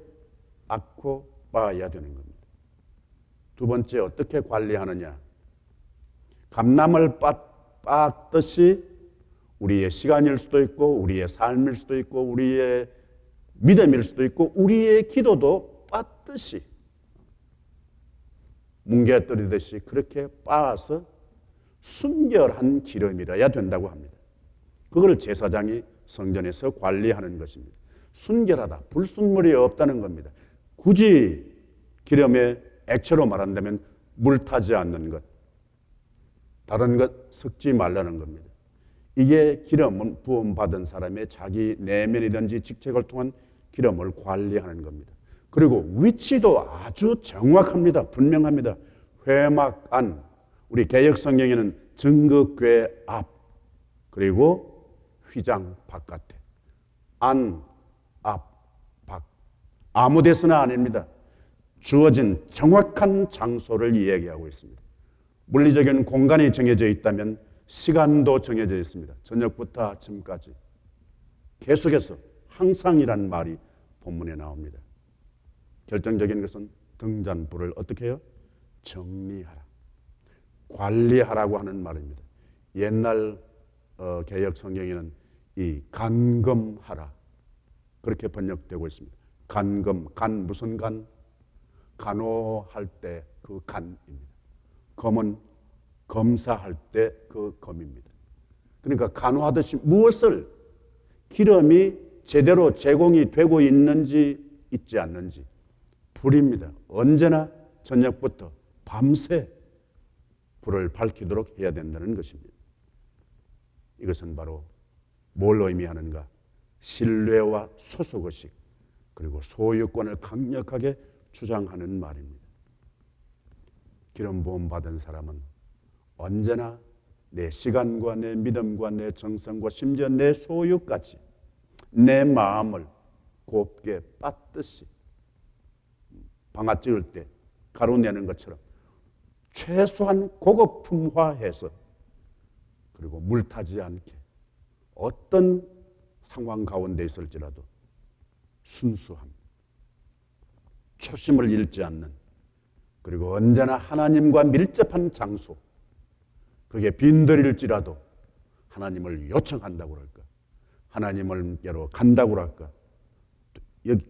Speaker 1: 빻고 빻아야 되는 겁니다. 두 번째, 어떻게 관리하느냐? 감람을 빻듯이 우리의 시간일 수도 있고 우리의 삶일 수도 있고 우리의 믿음일 수도 있고 우리의 기도도 빻듯이, 뭉개뜨리듯이 그렇게 빻아서 순결한 기름이라야 된다고 합니다. 그걸 제사장이 성전에서 관리하는 것입니다. 순결하다, 불순물이 없다는 겁니다. 굳이 기름의 액체로 말한다면 물타지 않는 것, 다른 것 섞지 말라는 겁니다. 이게 기름은 부음받은 사람의 자기 내면이든지 직책을 통한 기름을 관리하는 겁니다. 그리고 위치도 아주 정확합니다. 분명합니다. 회막 안, 우리 개역성경에는 증거궤 앞, 그리고 휘장 바깥에, 안, 앞, 밖, 아무 데서나 아닙니다. 주어진 정확한 장소를 이야기하고 있습니다. 물리적인 공간이 정해져 있다면 시간도 정해져 있습니다. 저녁부터 아침까지 계속해서 항상이란 말이 본문에 나옵니다. 결정적인 것은 등잔불을 어떻게 해요? 정리하라, 관리하라고 하는 말입니다. 옛날 개역 성경에는 이 간검하라 그렇게 번역되고 있습니다. 간검, 간 무슨 간? 간호할 때 그 간입니다. 검은 검사할 때 그 검입니다. 그러니까 간호하듯이 무엇을, 기름이 제대로 제공이 되고 있는지 있지 않는지, 불입니다. 언제나 저녁부터 밤새 불을 밝히도록 해야 된다는 것입니다. 이것은 바로 뭘 의미하는가? 신뢰와 소속의식, 그리고 소유권을 강력하게 주장하는 말입니다. 기름 부음 받은 사람은 언제나 내 시간과 내 믿음과 내 정성과 심지어 내 소유까지, 내 마음을 곱게 빻듯이, 방아 찧을 때 가루 내는 것처럼 최소한 고급품화해서, 그리고 물타지 않게 어떤 상황 가운데 있을지라도 순수함, 초심을 잃지 않는, 그리고 언제나 하나님과 밀접한 장소, 그게 빈들일지라도 하나님을 요청한다고 그럴까, 하나님을께로 간다고 그럴까,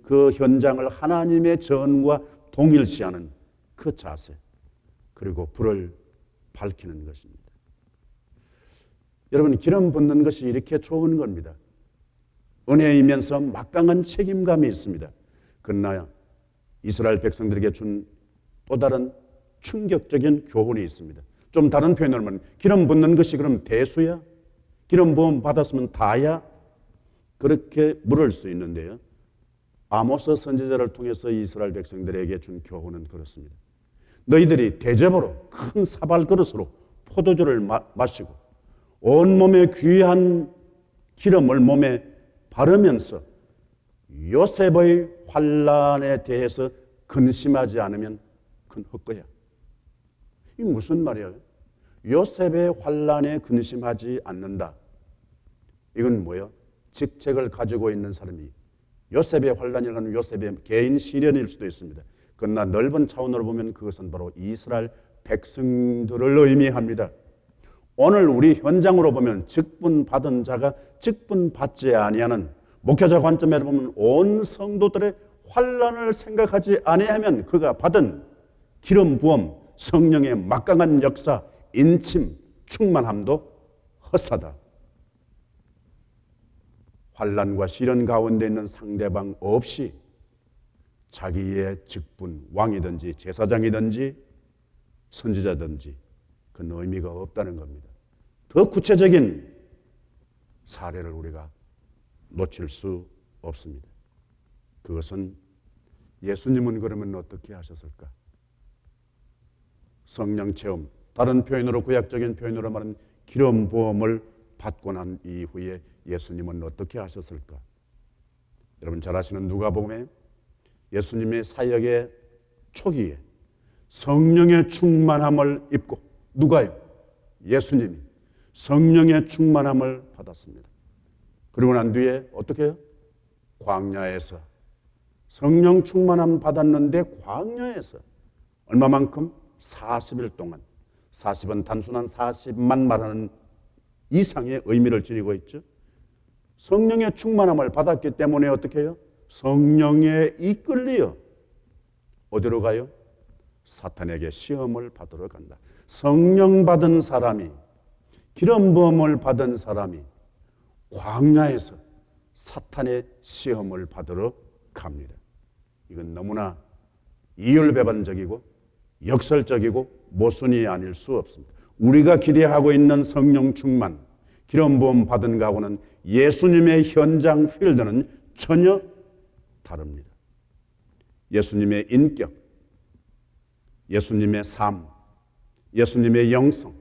Speaker 1: 그 현장을 하나님의 전과 동일시하는 그 자세, 그리고 불을 밝히는 것입니다. 여러분, 기름 붓는 것이 이렇게 좋은 겁니다. 은혜이면서 막강한 책임감이 있습니다. 그러나 이스라엘 백성들에게 준 또 다른 충격적인 교훈이 있습니다. 좀 다른 표현으로 하면 기름 붓는 것이 그럼 대수야? 기름 부음 받았으면 다야? 그렇게 물을 수 있는데요. 아모스 선지자를 통해서 이스라엘 백성들에게 준 교훈은 그렇습니다. 너희들이 대접으로 큰 사발 그릇으로 포도주를 마시고 온몸에 귀한 기름을 몸에 바르면서 요셉의 환난에 대해서 근심하지 않으면 그건 헛거야. 이게 무슨 말이에요? 요셉의 환난에 근심하지 않는다. 이건 뭐예요? 직책을 가지고 있는 사람이 요셉의 환난이라는 요셉의 개인 시련일 수도 있습니다. 그러나 넓은 차원으로 보면 그것은 바로 이스라엘 백성들을 의미합니다. 오늘 우리 현장으로 보면 직분 받은 자가 직분 받지 아니하는, 목회자 관점에서 보면 온 성도들의 환난을 생각하지 아니하면 그가 받은 기름 부음, 성령의 막강한 역사, 인침, 충만함도 헛사다. 환난과 시련 가운데 있는 상대방 없이 자기의 직분, 왕이든지 제사장이든지 선지자든지 그건 의미가 없다는 겁니다. 더 구체적인 사례를 우리가 놓칠 수 없습니다. 그것은 예수님은 그러면 어떻게 하셨을까? 성령 체험, 다른 표현으로, 구약적인 표현으로 말하는 기름 부음을 받고 난 이후에 예수님은 어떻게 하셨을까? 여러분 잘 아시는 누가복음에 예수님의 사역의 초기에 성령의 충만함을 입고, 누가요? 예수님이 성령의 충만함을 받았습니다. 그리고 난 뒤에 어떻게 해요? 광야에서 성령 충만함 받았는데 광야에서 얼마만큼? 40일 동안. 40은 단순한 40만 말하는 이상의 의미를 지니고 있죠. 성령의 충만함을 받았기 때문에 어떻게 해요? 성령에 이끌려 어디로 가요? 사탄에게 시험을 받으러 간다. 성령 받은 사람이, 기름 부음을 받은 사람이 광야에서 사탄의 시험을 받으러 갑니다. 이건 너무나 이율배반적이고 역설적이고 모순이 아닐 수 없습니다. 우리가 기대하고 있는 성령 충만, 기름 부음 받은 가고는 예수님의 현장 필드는 전혀 다릅니다. 예수님의 인격, 예수님의 삶, 예수님의 영성,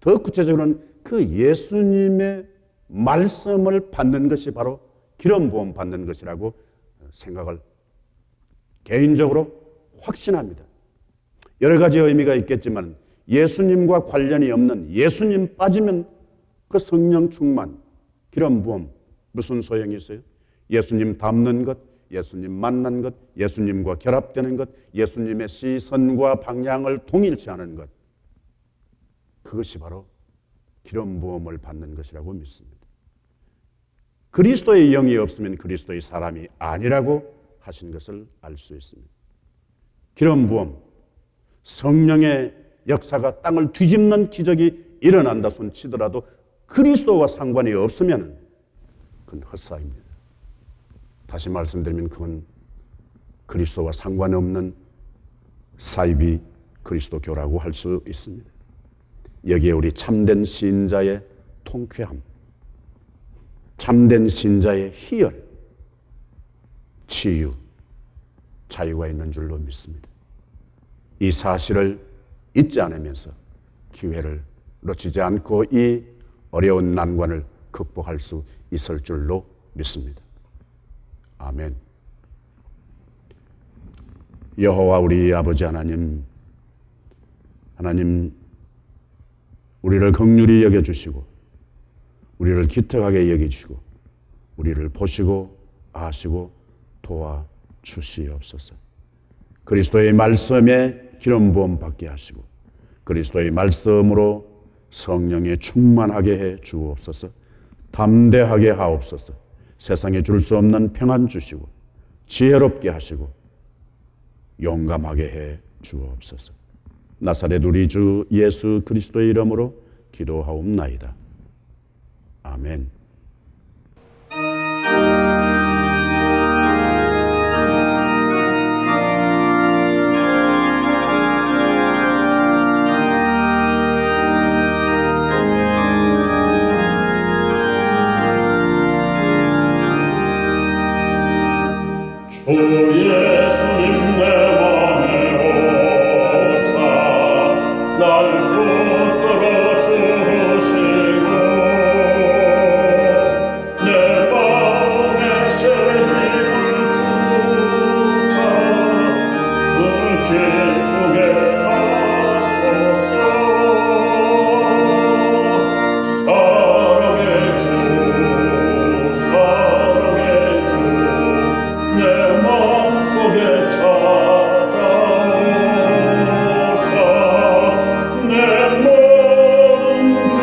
Speaker 1: 더 구체적으로는 그 예수님의 말씀을 받는 것이 바로 기름 부음 받는 것이라고 생각을 개인적으로 확신합니다. 여러 가지 의미가 있겠지만 예수님과 관련이 없는, 예수님 빠지면 그 성령 충만, 기름 부음 무슨 소용이 있어요? 예수님 닮는 것, 예수님 만난 것, 예수님과 결합되는 것, 예수님의 시선과 방향을 동일시하는 것, 그것이 바로 기름 부음을 받는 것이라고 믿습니다. 그리스도의 영이 없으면 그리스도의 사람이 아니라고 하신 것을 알 수 있습니다. 기름 부음, 성령의 역사가 땅을 뒤집는 기적이 일어난다 손 치더라도 그리스도와 상관이 없으면 그건 헛사입니다. 다시 말씀드리면 그건 그리스도와 상관없는 사이비 그리스도교라고 할 수 있습니다. 여기에 우리 참된 신자의 통쾌함, 참된 신자의 희열, 치유, 자유가 있는 줄로 믿습니다. 이 사실을 잊지 않으면서 기회를 놓치지 않고 이 어려운 난관을 극복할 수 있을 줄로 믿습니다. 아멘. 여호와 우리 아버지 하나님, 우리를 긍휼히 여겨주시고 우리를 기특하게 여겨주시고 우리를 보시고 아시고 도와 주시옵소서. 그리스도의 말씀에 기름 부음 받게 하시고 그리스도의 말씀으로 성령에 충만하게 해 주옵소서. 담대하게 하옵소서. 세상에 줄 수 없는 평안 주시고 지혜롭게 하시고 용감하게 해 주옵소서. 나사렛 우리 주 예수 그리스도의 이름으로 기도하옵나이다. 아멘.
Speaker 4: 주 예수님 내 맘에 오사 날 붙들어 주시고 내 마음에 새 힘을 주사 기쁘게 하소서. 사랑의 주 사랑의 주 내 맘속에 찾아오사 내 모든 죄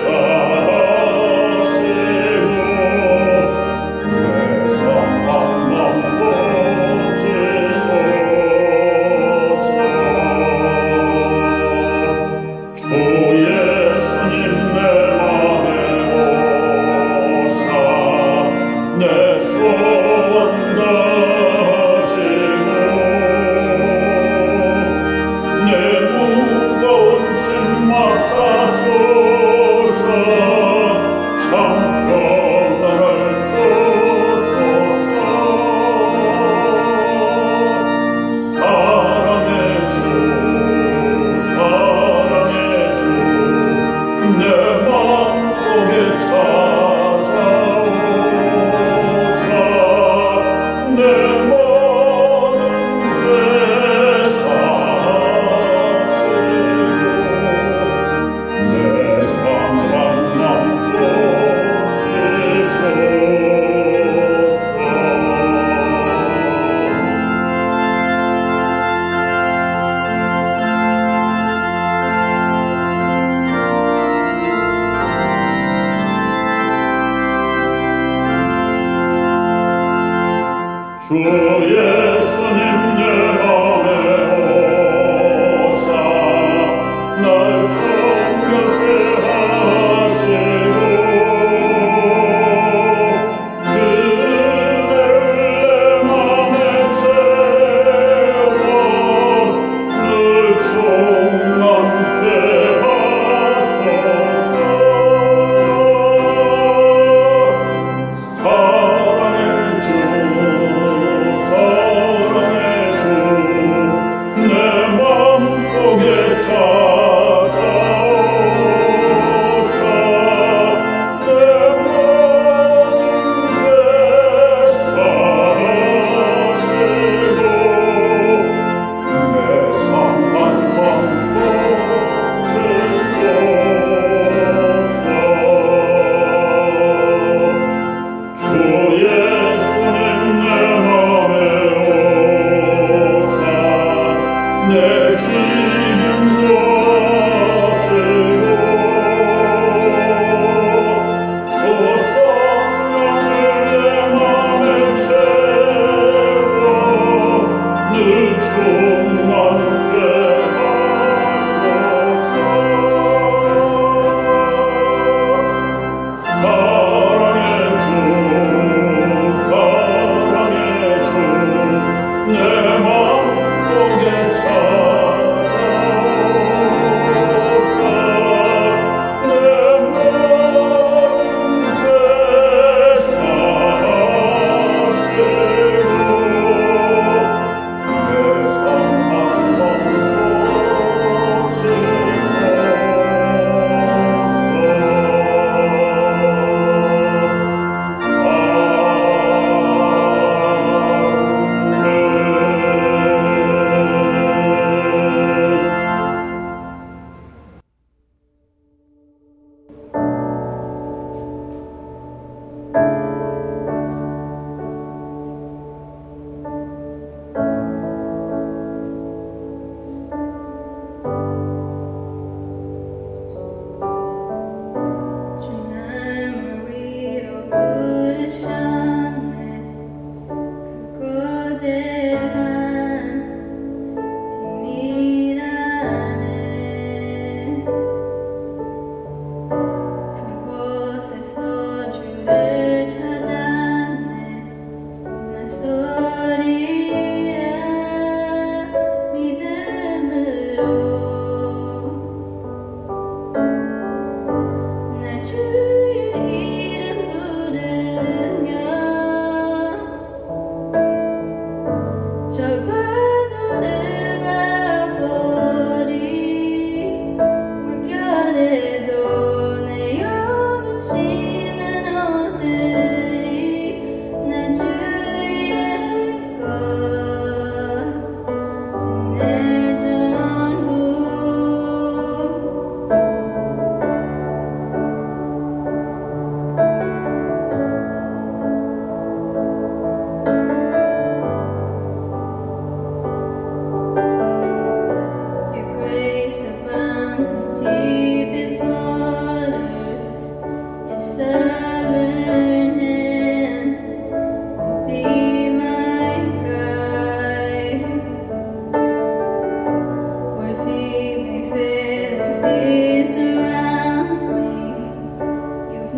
Speaker 4: 사하시고 내 상한 맘 고치소서. 주 예수님 내 맘에 오사 내 소원 다하시고 내 무거운 짐 맡아주사 참 평안을 주소서. 사랑의 주 사랑의 주 내 맘속에 찾아오사 내 모든 죄 사하시고 내 상한 맘 고치소서. 주 예수님 내 맘에 오사 날 정결케 하시고 그대를 내 맘에 채워 늘 충만케 하소서. 사랑의 주 사랑의 주 내 맘속에 찾아오사 내 모든 죄 사하시고 내 상한 맘 고치소서. 주 예수님 내 맘에 오사 내 기름도 하시고 주 성령을 내 맘에 채워 늘 충만케 하소서. 사랑의 주 사랑의 주 내 맘속에 찾아오사 내 모든 죄 사하시고 내 상한 맘 고치소서.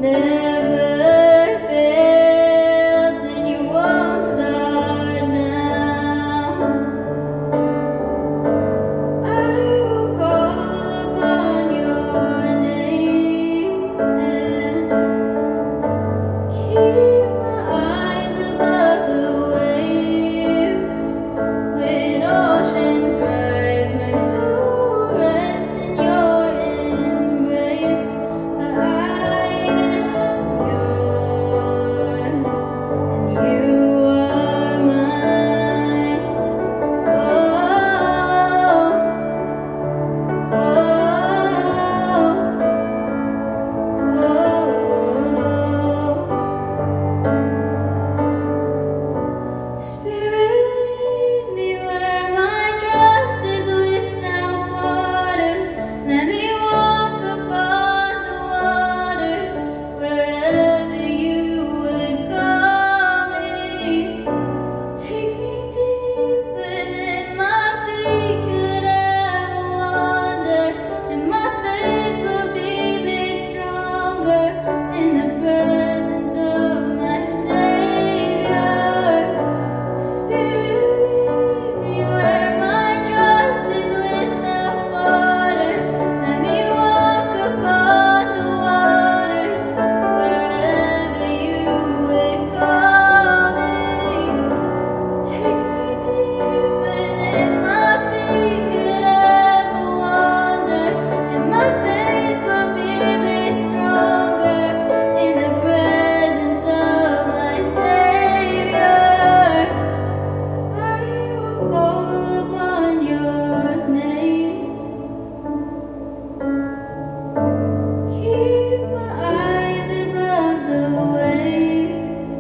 Speaker 5: never failed, and you won't start now. I will call upon your name and keep my eyes above the waves. When oceans rise, my soul rests in your embrace. I am yours, and you are mine. Spirit, lead me where my trust is without borders. Let me walk upon the waters wherever you would call me. Take me deeper than my feet could ever wander, and my faith will be made stronger in the presence of my Savior. Spirit, lead me where my trust is without borders. Let me walk upon the waters wherever you would call me. Take me deeper than my feet could ever wander, and my faith will be made stronger in the presence of my Savior. I will call upon your name. Keep my eyes above the waves.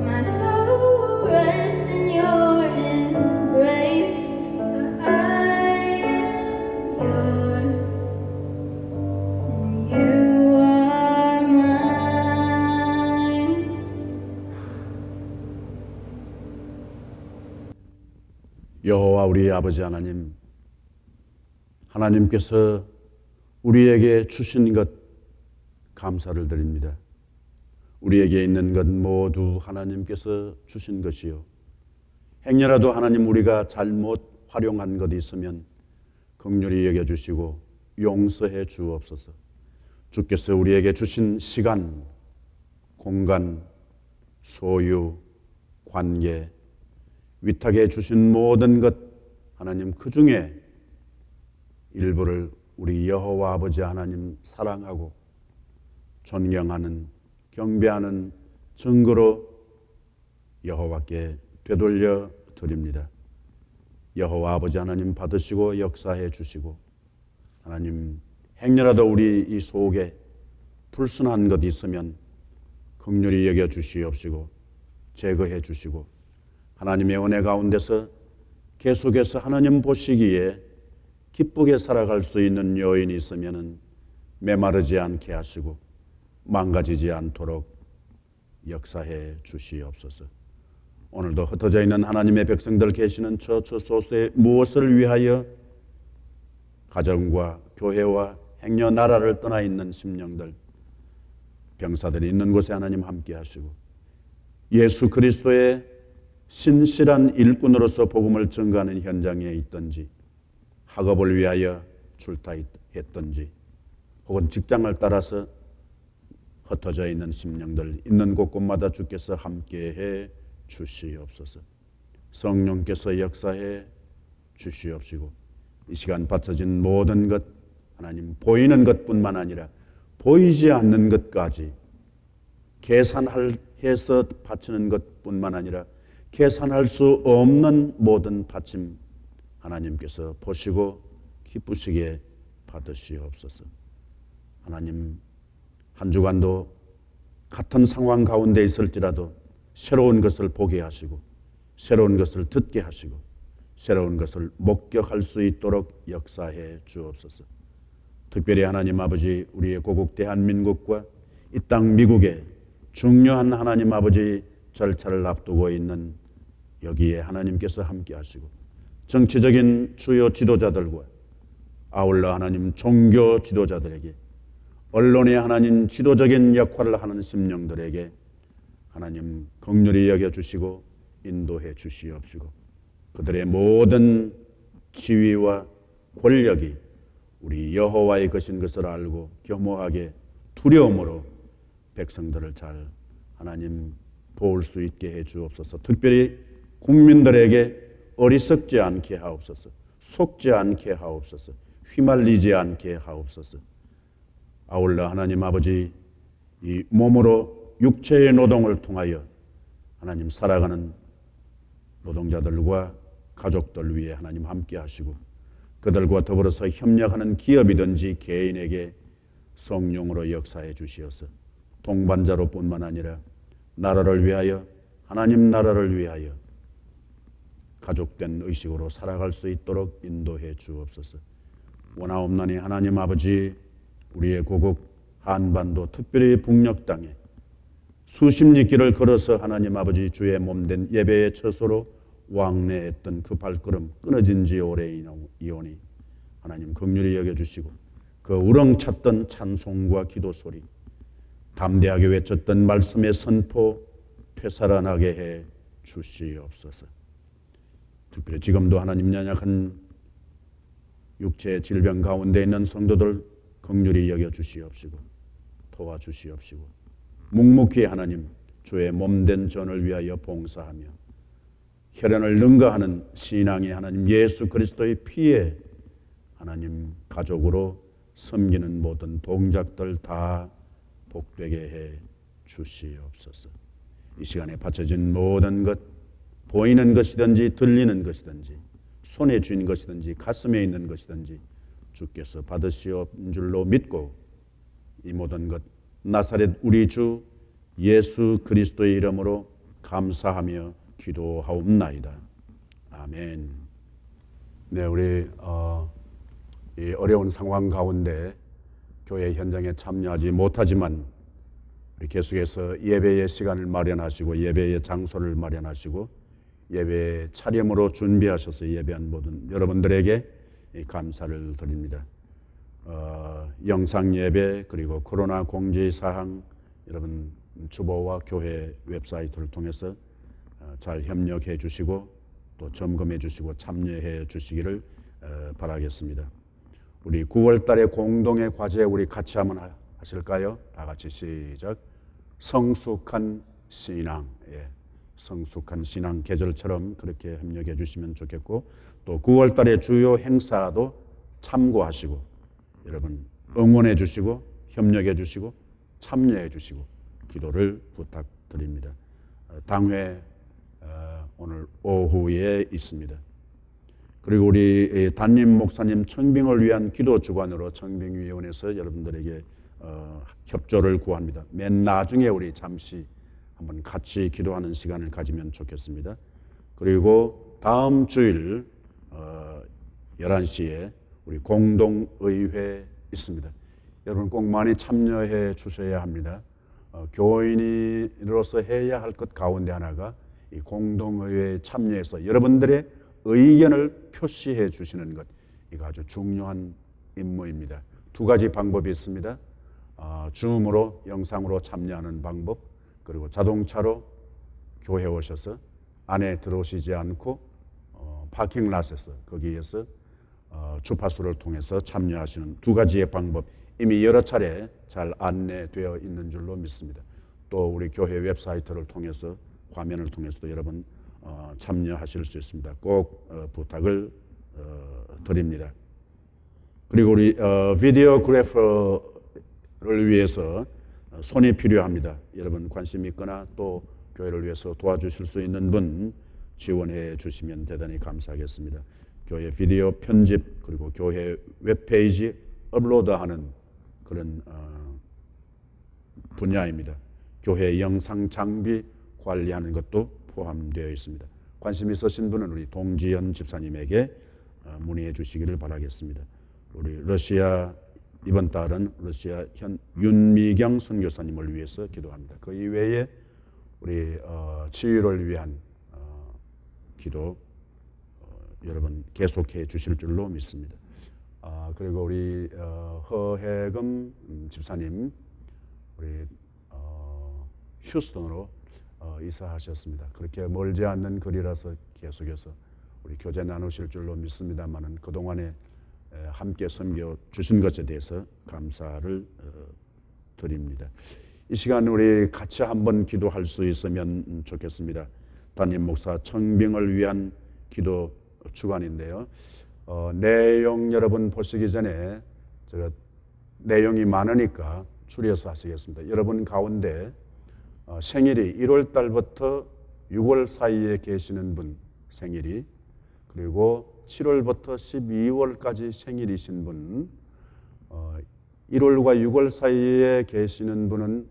Speaker 5: My soul rests in your embrace, for I am yours, and you are mine.
Speaker 1: 여호와 우리 아버지 하나님, 하나님께서 우리에게 주신 것 감사를 드립니다. 우리에게 있는 것 모두 하나님께서 주신 것이요, 행여라도 하나님 우리가 잘못 활용한 것 있으면 긍휼히 여겨주시고 용서해 주옵소서. 주께서 우리에게 주신 시간, 공간, 소유, 관계, 위탁해 주신 모든 것, 하나님 그 중에 일부를 우리 여호와 아버지 하나님 사랑하고 존경하는, 경배하는 증거로 여호와께 되돌려 드립니다. 여호와 아버지 하나님 받으시고 역사해 주시고, 하나님 행여라도 우리 이 속에 불순한 것 있으면 긍휼히 여겨 주시옵시고 제거해 주시고, 하나님의 은혜 가운데서 계속해서 하나님 보시기에 기쁘게 살아갈 수 있는 요인이 있으면 메마르지 않게 하시고 망가지지 않도록 역사해 주시옵소서. 오늘도 흩어져 있는 하나님의 백성들 계시는 처처소수에 무엇을 위하여 가정과 교회와 행여 나라를 떠나 있는 심령들, 병사들이 있는 곳에 하나님 함께 하시고, 예수 그리스도의 신실한 일꾼으로서 복음을 증거하는 현장에 있든지, 학업을 위하여 출타했든지, 혹은 직장을 따라서 흩어져 있는 심령들 있는 곳곳마다 주께서 함께해 주시옵소서. 성령께서 역사해 주시옵시고, 이 시간 바쳐진 모든 것, 하나님 보이는 것뿐만 아니라 보이지 않는 것까지 계산해서 바치는 것뿐만 아니라 계산할 수 없는 모든 바침 하나님께서 보시고 기쁘시게 받으시옵소서. 하나님 한 주간도 같은 상황 가운데 있을지라도 새로운 것을 보게 하시고 새로운 것을 듣게 하시고 새로운 것을 목격할 수 있도록 역사해 주옵소서. 특별히 하나님 아버지, 우리의 고국 대한민국과 이 땅 미국의 중요한 하나님 아버지 절차를 앞두고 있는 여기에 하나님께서 함께 하시고, 정치적인 주요 지도자들과 아울러 하나님 종교 지도자들에게 언론이 하나님 지도적인 역할을 하는 심령들에게 하나님 긍휼히 여겨주시고 인도해 주시옵시고 그들의 모든 지위와 권력이 우리 여호와의 것인 것을 알고 겸허하게 두려움으로 백성들을 잘 하나님 도울 수 있게 해 주옵소서. 특별히 국민들에게 어리석지 않게 하옵소서. 속지 않게 하옵소서. 휘말리지 않게 하옵소서. 아울러 하나님 아버지 이 몸으로 육체의 노동을 통하여 하나님 살아가는 노동자들과 가족들 위해 하나님 함께 하시고 그들과 더불어서 협력하는 기업이든지 개인에게 성령으로 역사해 주시어서 동반자로 뿐만 아니라 나라를 위하여 하나님 나라를 위하여 가족된 의식으로 살아갈 수 있도록 인도해 주옵소서. 원하옵나니 하나님 아버지 우리의 고국 한반도 특별히 북녘 땅에 수십 리 길을 걸어서 하나님 아버지 주의 몸된 예배의 처소로 왕래했던 그 발걸음 끊어진 지 오래이오니 하나님 긍휼히 여겨주시고 그 우렁찼던 찬송과 기도 소리 담대하게 외쳤던 말씀의 선포 되살아나게 해 주시옵소서. 특별히 지금도 하나님 연약한 육체의 질병 가운데 있는 성도들 긍휼히 여겨주시옵시고 도와주시옵시고 묵묵히 하나님 주의 몸된 전을 위하여 봉사하며 혈연을 능가하는 신앙이 하나님 예수 그리스도의 피에 하나님 가족으로 섬기는 모든 동작들 다 복되게 해 주시옵소서. 이 시간에 바쳐진 모든 것 보이는 것이든지 들리는 것이든지 손에 쥔 것이든지 가슴에 있는 것이든지 주께서 받으시옵는 줄로 믿고 이 모든 것 나사렛 우리 주 예수 그리스도의 이름으로 감사하며 기도하옵나이다. 아멘. 네, 우리 이 어려운 상황 가운데 교회 현장에 참여하지 못하지만 우리 계속해서 예배의 시간을 마련하시고 예배의 장소를 마련하시고 예배 차림으로 준비하셔서 예배한 모든 여러분들에게 감사를 드립니다. 영상 예배 그리고 코로나 공지사항 여러분 주보와 교회 웹사이트를 통해서 잘 협력해 주시고 또 점검해 주시고 참여해 주시기를 바라겠습니다. 우리 9월 달에 공동의 과제 우리 같이 한번 하실까요? 다 같이 시작. 성숙한 신앙. 예. 성숙한 신앙 계절처럼 그렇게 협력해 주시면 좋겠고 또 9월 달에 주요 행사도 참고하시고 여러분 응원해 주시고 협력해 주시고 참여해 주시고 기도를 부탁드립니다. 당회 오늘 오후에 있습니다. 그리고 우리 담임 목사님 청빙을 위한 기도 주관으로 청빙위원회에서 여러분들에게 협조를 구합니다. 맨 나중에 우리 잠시 한번 같이 기도하는 시간을 가지면 좋겠습니다. 그리고 다음 주일 11시에 우리 공동의회 있습니다. 여러분 꼭 많이 참여해 주셔야 합니다. 교인으로서 해야 할 것 가운데 하나가 이 공동의회에 참여해서 여러분들의 의견을 표시해 주시는 것, 이거 아주 중요한 임무입니다. 두 가지 방법이 있습니다. 줌으로 영상으로 참여하는 방법, 그리고 자동차로 교회에 오셔서 안에 들어오시지 않고 파킹랏에서 거기에서 주파수를 통해서 참여하시는 두 가지의 방법 이미 여러 차례 잘 안내되어 있는 줄로 믿습니다. 또 우리 교회 웹사이트를 통해서 화면을 통해서도 여러분 참여하실 수 있습니다. 꼭 부탁을 드립니다. 그리고 우리 비디오그래퍼를 위해서 손이 필요합니다. 여러분 관심 있거나 또 교회를 위해서 도와주실 수 있는 분 지원해 주시면 대단히 감사하겠습니다. 교회 비디오 편집 그리고 교회 웹페이지 업로드하는 그런 분야입니다. 교회 영상 장비 관리하는 것도 포함되어 있습니다. 관심 있으신 분은 우리 동지연 집사님에게 문의해 주시기를 바라겠습니다. 우리 러시아 이번 달은 러시아 현 윤미경 선교사님을 위해서 기도합니다. 그 이외에 우리 치유를 위한 기도 여러분 계속해 주실 줄로 믿습니다. 그리고 우리 허혜금 집사님 우리 휴스턴으로 이사하셨습니다. 그렇게 멀지 않는 거리라서 계속해서 우리 교제 나누실 줄로 믿습니다만은 그동안에 함께 섬겨 주신 것에 대해서 감사를 드립니다. 이 시간 우리 같이 한번 기도할 수 있으면 좋겠습니다. 담임 목사 청빙을 위한 기도 주간인데요. 내용 여러분 보시기 전에 제가 내용이 많으니까 줄여서 하시겠습니다. 여러분 가운데 생일이 1월 달부터 6월 사이에 계시는 분 생일이, 그리고 7월부터 12월까지 생일이신 분, 1월과 6월 사이에 계시는 분은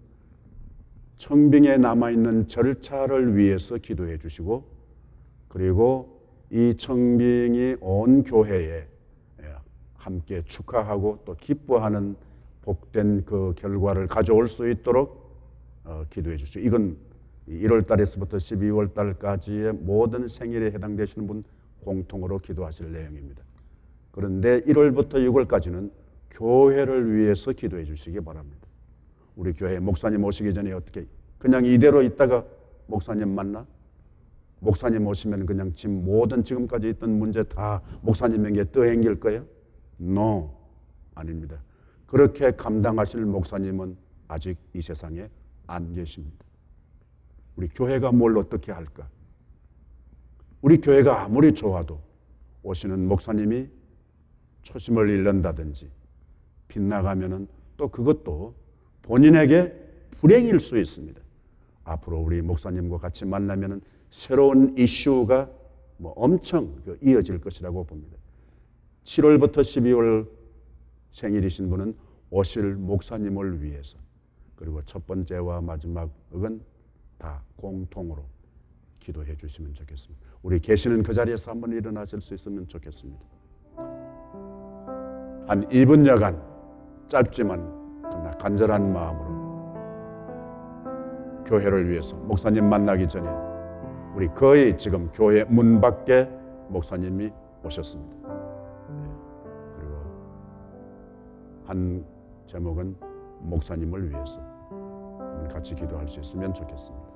Speaker 1: 청빙에 남아있는 절차를 위해서 기도해 주시고, 그리고 이 청빙이 온 교회에 함께 축하하고 또 기뻐하는 복된 그 결과를 가져올 수 있도록 기도해 주시죠. 이건 1월 달에서부터 12월 달까지의 모든 생일에 해당되시는 분 공통으로 기도하실 내용입니다. 그런데 1월부터 6월까지는 교회를 위해서 기도해 주시기 바랍니다. 우리 교회 목사님 오시기 전에 어떻게 그냥 이대로 있다가 목사님 만나? 목사님 오시면 그냥 모든 지금까지 있던 문제 다 목사님에게 떠넘길 거예요? No, 아닙니다. 그렇게 감당하실 목사님은 아직 이 세상에 안 계십니다. 우리 교회가 뭘 어떻게 할까? 우리 교회가 아무리 좋아도 오시는 목사님이 초심을 잃는다든지 빗나가면은 또 그것도 본인에게 불행일 수 있습니다. 앞으로 우리 목사님과 같이 만나면은 새로운 이슈가 엄청 이어질 것이라고 봅니다. 7월부터 12월 생일이신 분은 오실 목사님을 위해서, 그리고 첫 번째와 마지막은 다 공통으로 기도해 주시면 좋겠습니다. 우리 계시는 그 자리에서 한번 일어나실 수 있으면 좋겠습니다. 한 2분여간 짧지만 그러나 간절한 마음으로 교회를 위해서 목사님 만나기 전에 우리 거의 지금 교회 문 밖에 목사님이 오셨습니다. 그리고 한 제목은 목사님을 위해서 같이 기도할 수 있으면 좋겠습니다.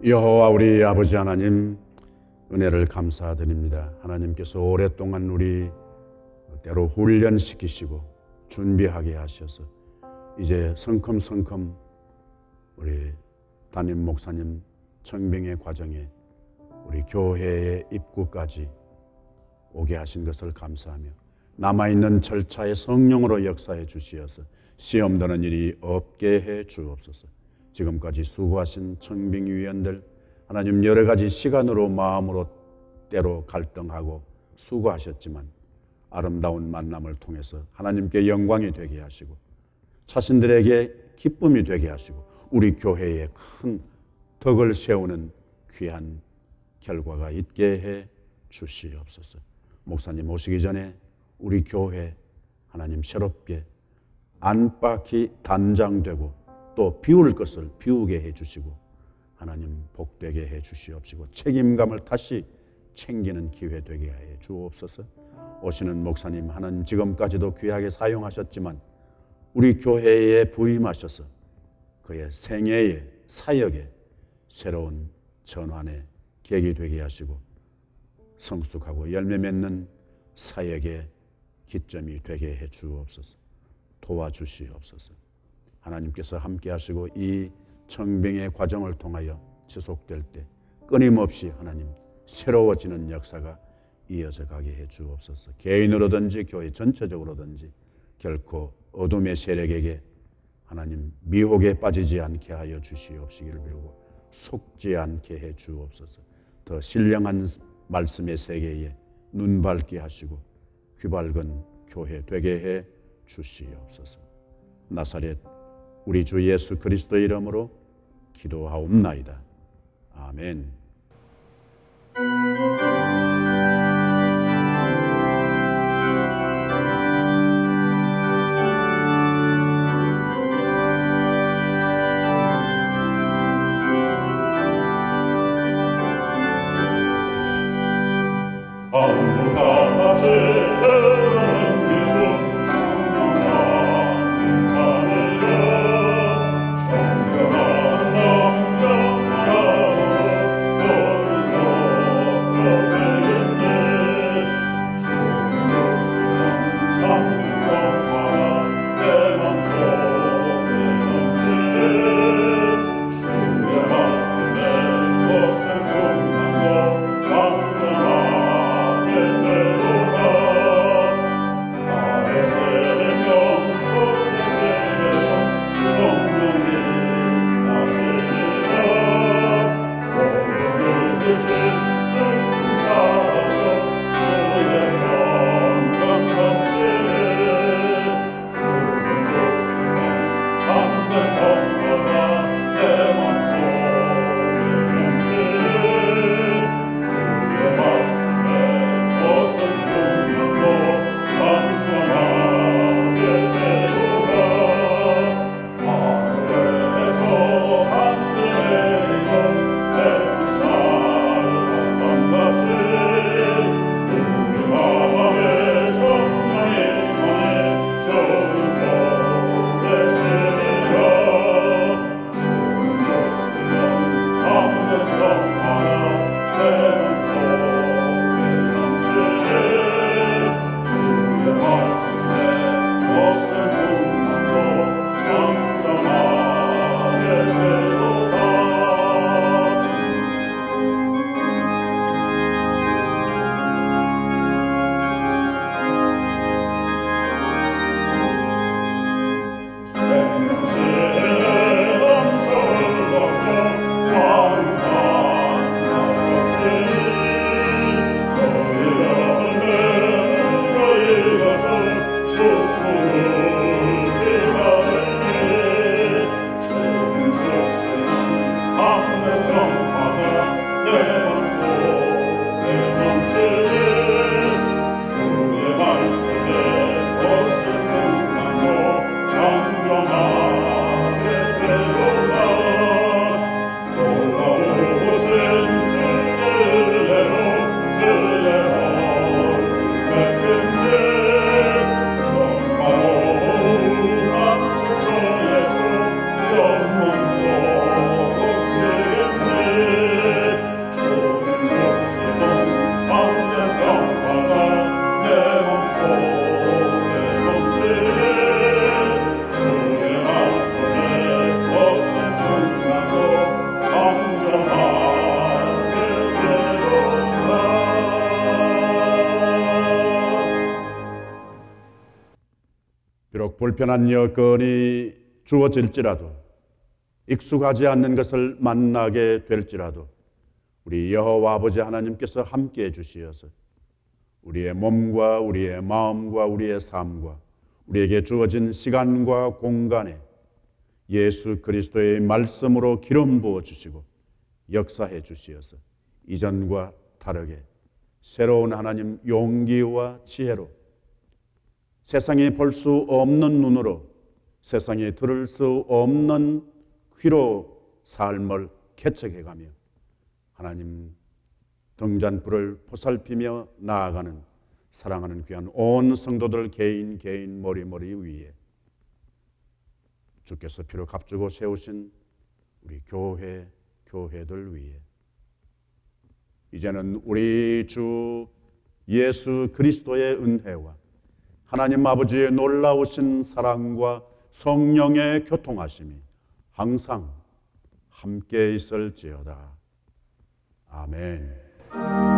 Speaker 1: 여호와 우리 아버지 하나님, 은혜를 감사드립니다. 하나님께서 오랫동안 우리 때로 훈련시키시고 준비하게 하셔서 이제 성큼성큼 우리 담임 목사님 청빙의 과정에 우리 교회의 입구까지 오게 하신 것을 감사하며 남아있는 절차의 성령으로 역사해 주시어서 시험되는 일이 없게 해 주옵소서. 지금까지 수고하신 청빙위원들, 하나님 여러 가지 시간으로 마음으로 때로 갈등하고 수고하셨지만 아름다운 만남을 통해서 하나님께 영광이 되게 하시고 자신들에게 기쁨이 되게 하시고 우리 교회에 큰 덕을 세우는 귀한 결과가 있게 해 주시옵소서. 목사님 오시기 전에 우리 교회 하나님 새롭게 안팎이 단장되고 또 비울 것을 비우게 해주시고 하나님 복되게 해주시옵시고 책임감을 다시 챙기는 기회 되게 해 주옵소서. 오시는 목사님 하나님 지금까지도 귀하게 사용하셨지만 우리 교회에 부임하셔서 그의 생애의 사역에 새로운 전환의 계기 되게 하시고 성숙하고 열매 맺는 사역의 기점이 되게 해 주옵소서. 도와주시옵소서. 하나님께서 함께 하시고 이 청빙의 과정을 통하여 지속될 때 끊임없이 하나님 새로워지는 역사가 이어져 가게 해 주옵소서. 개인으로든지 교회 전체적으로든지 결코 어둠의 세력에게 하나님 미혹에 빠지지 않게 하여 주시옵시기를 빌고 속지 않게 해 주옵소서. 더 신령한 말씀의 세계에 눈 밝게 하시고 귀 밝은 교회 되게 해 주시옵소서. 나사렛 우리 주 예수 그리스도의 이름으로 기도하옵나이다. 아멘. 불편한 여건이 주어질지라도 익숙하지 않는 것을 만나게 될지라도 우리 여호와 아버지 하나님께서 함께해 주시어서 우리의 몸과 우리의 마음과 우리의 삶과 우리에게 주어진 시간과 공간에 예수 그리스도의 말씀으로 기름 부어 주시고 역사해 주시어서 이전과 다르게 새로운 하나님 용기와 지혜로 세상이 볼 수 없는 눈으로, 세상이 들을 수 없는 귀로 삶을 개척해가며 하나님 등잔불을 보살피며 나아가는 사랑하는 귀한 온 성도들 개인 머리 위에 주께서 피로 값주고 세우신 우리 교회들 위에 이제는 우리 주 예수 그리스도의 은혜와 하나님 아버지의 놀라우신 사랑과 성령의 교통하심이 항상 함께 있을지어다. 아멘.